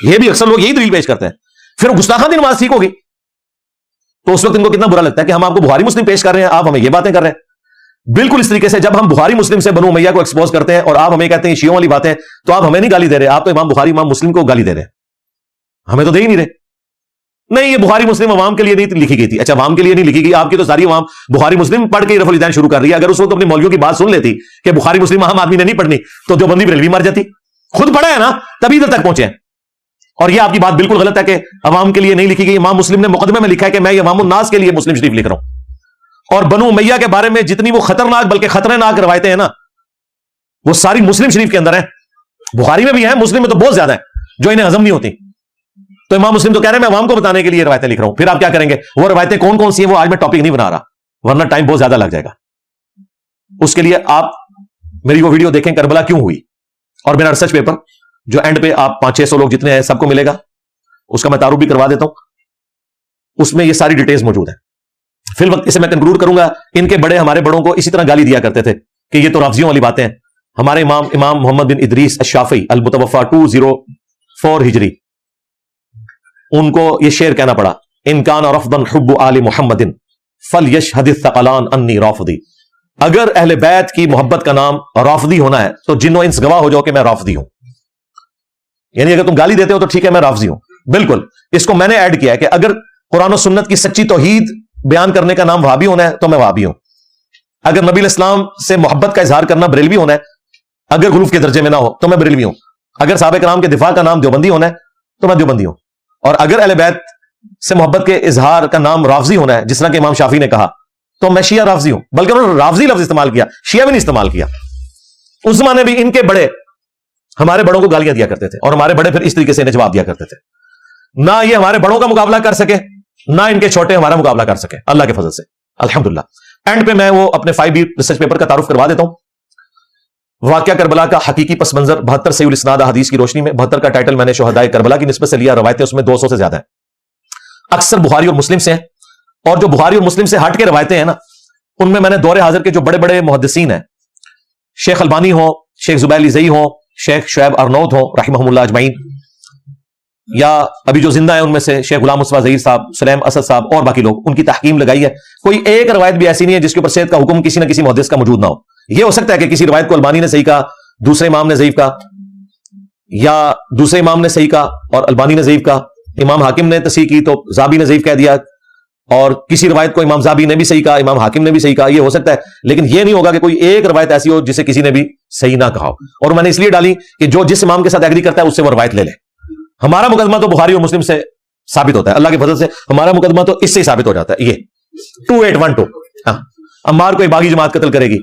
یہ بھی اکثر لوگ یہی دلیل پیش کرتے ہیں. پھر گستاخانہ نماز ٹھیک ہوگی تو اس وقت ان کو کتنا برا لگتا ہے کہ ہم آپ کو بخاری مسلم پیش کر رہے ہیں، آپ ہمیں یہ باتیں کر رہے ہیں. بالکل اس طریقے سے جب ہم بخاری مسلم سے بنو امیہ کو ایکسپوز کرتے ہیں اور آپ ہمیں کہتے ہیں شیعوں والی باتیں، تو آپ ہمیں نہیں گالی دے رہے، آپ تو امام بخاری امام مسلم کو گالی دے رہے ہیں، ہمیں تو دے ہی نہیں رہے. نہیں، یہ بخاری مسلم عوام کے لیے نہیں لکھی گئی تھی. اچھا، عوام کے لیے نہیں لکھی گئی، آپ کی تو ساری عوام بخاری مسلم پڑھ کے رفع الیدین شروع کر رہی ہے. اگر اس وقت اپنی مولویوں کی بات سن لیتی کہ بخاری مسلم عام آدمی نے نہیں پڑھنی، تو دیوبندی بریلوی مر جاتی. خود پڑھا ہے نا، تبھی ادھر تک پہنچے ہیں. اور یہ آپ کی بات بالکل غلط ہے کہ عوام کے لیے نہیں لکھی گئی. امام مسلم نے مقدمے میں لکھا ہے کہ میں یہ عوام الناس کے لیے مسلم شریف لکھ رہا ہوں. اور بنو امیہ کے بارے میں جتنی وہ خطرناک بلکہ خطرناک روایتیں ہیں نا، وہ ساری مسلم شریف کے اندر ہیں. بخاری میں بھی ہیں، مسلم میں تو بہت زیادہ ہیں جو انہیں ہضم نہیں ہوتی. تو امام مسلم تو کہہ رہے ہیں میں عوام کو بتانے کے لیے روایتیں لکھ رہا ہوں. پھر آپ کیا کریں گے؟ وہ روایتیں کون کون سی ہیں وہ آج میں ٹاپک نہیں بنا رہا، ورنہ ٹائم بہت زیادہ لگ جائے گا. اس کے لیے آپ میری وہ ویڈیو دیکھیں کربلا کیوں ہوئی، اور میرا ریسرچ پیپر جو اینڈ پہ آپ 500-600 لوگ جتنے ہیں سب کو ملے گا، اس کا میں تعارف بھی کروا دیتا ہوں. اس میں یہ ساری ڈیٹیلز موجود ہیں. فی الوقت اسے میں کنکلوڈ کروں گا. ان کے بڑے ہمارے بڑوں کو اسی طرح گالی دیا کرتے تھے کہ یہ تو رافضیوں والی باتیں ہیں. ہمارے امام محمد بن ادریس الشافعی المتوفا 204 ہجری، ان کو یہ شعر کہنا پڑا، ان کان رفضا حب آل محمد فلیشہد الثقلان انی رافضی. اگر اہل بیت کی محبت کا نام رافضی ہونا ہے تو جن و انس گواہ ہو جاؤ کہ میں رافضی ہوں. یعنی اگر تم گالی دیتے ہو تو ٹھیک ہے میں رافضی ہوں. بالکل اس کو میں نے ایڈ کیا ہے کہ اگر قرآن و سنت کی سچی توحید بیان کرنے کا نام وہابی ہونا ہے تو میں وہابی ہوں. اگر نبی الاسلام سے محبت کا اظہار کرنا بریلوی ہونا ہے، اگر غلوف کے درجے میں نہ ہو تو میں بریلوی ہوں. اگر صحابہ کرام کے دفاع کا نام دیوبندی ہونا ہے تو میں دیوبندی ہوں. اور اگر اہل بیت سے محبت کے اظہار کا نام رافضی ہونا ہے، جس طرح کہ امام شافعی نے کہا، تو میں شیعہ رافضی ہوں. بلکہ انہوں نے رافضی لفظ استعمال کیا، شیعہ بھی نہیں استعمال کیا. اس زمانے بھی ان کے بڑے ہمارے بڑوں کو گالیاں دیا کرتے تھے، اور ہمارے بڑے پھر اس طریقے سے انہیں جواب دیا کرتے تھے. نہ یہ ہمارے بڑوں کا مقابلہ کر سکے، نہ ان کے چھوٹے ہمارا مقابلہ کر سکے، اللہ کے فضل سے الحمدللہ. اینڈ پہ میں وہ اپنے 5B ریسرچ پیپر کا تعارف کروا دیتا ہوں. واقعہ کربلا کا حقیقی پس منظر 72 صحیح الاسناد احادیث کی روشنی میں. 72 کا ٹائٹل میں نے شہدائے کربلا کی نسبت سے لیا. روایتیں اس میں 200 سے زیادہ ہیں، اکثر بخاری اور مسلم سے ہیں. اور جو بخاری اور مسلم سے ہٹ کے روایتیں ہیں نا، ان میں نے دور حاضر کے جو بڑے بڑے محدثین ہیں، شیخ البانی ہوں، شیخ زبیر زئی ہوں، شیخ شعیب ارنود ہوں رحمہم اللہ اجمعین، یا ابھی جو زندہ ہیں ان میں سے شیخ غلام مصطفیٰ ظہیر صاحب، سلیم اسد صاحب اور باقی لوگ، ان کی تحقیم لگائی ہے. کوئی ایک روایت بھی ایسی نہیں ہے جس کے اوپر صحت کا حکم کسی نہ کسی محدث کا موجود نہ ہو. یہ ہو سکتا ہے کہ کسی روایت کو البانی نے صحیح کہا، دوسرے امام نے ضعیف کہا، یا دوسرے امام نے صحیح کہا اور البانی نے ضعیف کہا. امام حاکم نے تصحیح کی تو زابی نے ضعیف کہہ دیا، اور کسی روایت کو امام زابی نے بھی صحیح کہا، امام حاکم نے بھی صحیح کہا. یہ ہو سکتا ہے، لیکن یہ نہیں ہوگا کہ کوئی ایک روایت ایسی ہو جسے کسی نے بھی صحیح نہ کہا ہو. اور میں نے اس لیے ڈالی کہ جو جس امام کے ساتھ ایگری کرتا ہے اس سے وہ روایت لے لے. ہمارا مقدمہ تو بخاری اور مسلم سے ثابت ہوتا ہے، اللہ کے فضل سے ہمارا مقدمہ تو اس سے ہی ثابت ہو جاتا ہے. یہ 2812. ہاں، عمار کو ایک باغی جماعت قتل کرے گی،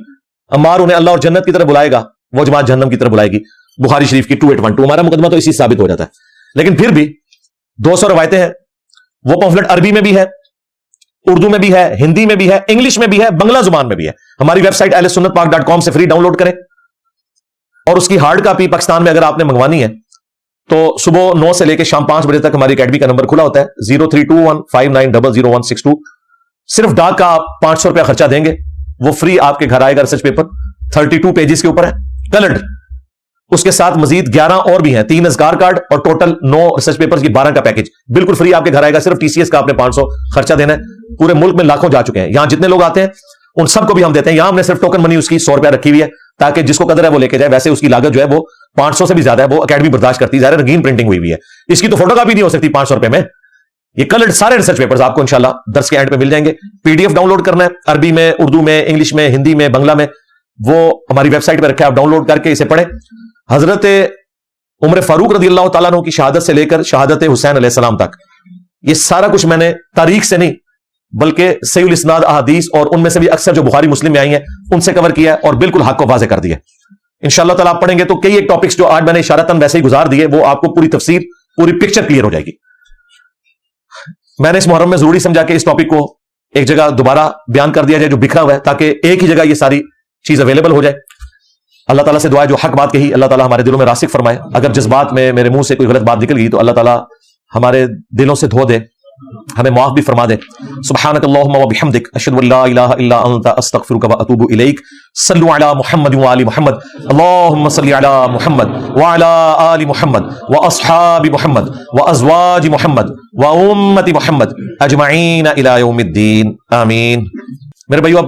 عمار انہیں اللہ اور جنت کی طرف بلائے گا، وہ جماعت جہنم کی طرف بلائے گی. بخاری شریف کی 2812. ہمارا مقدمہ تو اسی سے ثابت ہو جاتا ہے. لیکن پھر بھی 200 روایتیں ہیں. وہ پمفلٹ عربی میں بھی ہے، اردو میں بھی ہے، ہندی میں بھی ہے، انگلش میں بھی ہے، بنگلہ زبان میں بھی ہے. ہماری ویب سائٹ ahlsunnatpak.com سے فری ڈاؤن لوڈ کریں. اور اس کی ہارڈ کاپی پاکستان میں اگر آپ نے منگوانی ہے تو صبح 9 سے لے کے شام 5 بجے تک ہماری اکیڈمی کا نمبر کھلا ہوتا ہے 032159000162. صرف ڈاک کا آپ 500 روپیہ خرچہ دیں گے، وہ فری آپ کے گھر آئے گا. ریسرچ پیپر 32 پیجز کے اوپر ہے، کلرڈ. اس کے ساتھ مزید 11 اور بھی ہیں، 3 اذکار کارڈ اور ٹوٹل 9 ریسرچ پیپرز کی 12 کا پیکج بالکل فری آپ کے گھر آئے گا. صرف TCS کا آپ نے 500 خرچہ دینا ہے. پورے ملک میں لاکھوں جا چکے ہیں، یہاں جتنے لوگ آتے ہیں ان سب کو بھی ہم دیتے ہیں. یہاں ہم نے صرف ٹوکن منی اس کی 100 روپیہ رکھی ہوئی ہے تاکہ جس کو قدر ہے وہ لے کے جائے. ویسے اس کی لاگت جو ہے وہ 500 سے بھی زیادہ ہے، وہ اکیڈمی برداشت کرتی ہے. ظاہر رنگین پرنٹنگ ہوئی ہے، اس کی تو فوٹو کاپی نہیں ہو سکتی 500 روپے میں. یہ کلرڈ سارے ریسرچ پیپرز آپ کو انشاءاللہ درس کے اینڈ پہ مل جائیں گے. PDF ڈاؤن لوڈ کرنا ہے، عربی میں، اردو میں، انگلش میں، ہندی میں، بنگلہ میں، وہ ہماری ویب سائٹ پہ رکھا ہے. آپ ڈاؤن لوڈ کر کے اسے پڑھیں. حضرت عمر فاروق رضی اللہ تعالیٰ عنہ کی شہادت سے لے کر شہادت حسین علیہ السلام تک یہ سارا کچھ میں نے تاریخ سے نہیں بلکہ صحیح الاسناد احادیث اور ان میں سے بھی اکثر جو بخاری مسلم میں آئی ہیں ان سے کور کیا ہے اور بالکل حق کو واضح کر دیا. انشاءاللہ تعالیٰ آپ پڑھیں گے تو کئی ایک ٹاپکس جو آج میں نے اشارتاً ویسے ہی گزار دیے وہ آپ کو پوری تفسیر، پوری پکچر کلیئر ہو جائے گی. میں نے اس محرم میں ضروری سمجھا کہ اس ٹاپک کو ایک جگہ دوبارہ بیان کر دیا جائے جو بکھرا ہوا ہے، تاکہ ایک ہی جگہ یہ ساری چیز اویلیبل ہو جائے. اللہ تعالیٰ سے دعا ہے جو حق بات کہی اللہ تعالیٰ ہمارے دلوں میں راسخ فرمائے. اگر جذبات میں میرے منہ سے کوئی غلط بات نکل گئی تو اللہ تعالیٰ ہمارے دلوں سے دھو دے، ہمیں معاف بھی فرما دے. سبحانک اللہم و بحمدک، اشہد ان لا الہ الا انت، استغفرک و اتوب الیک. صلوا علی محمد و آل محمد، اللہم صلی علی محمد و علی آل محمد و اصحاب محمد و ازواج محمد و امت محمد اجمعین الی یوم الدین، آمین. میرے بھائیو، اب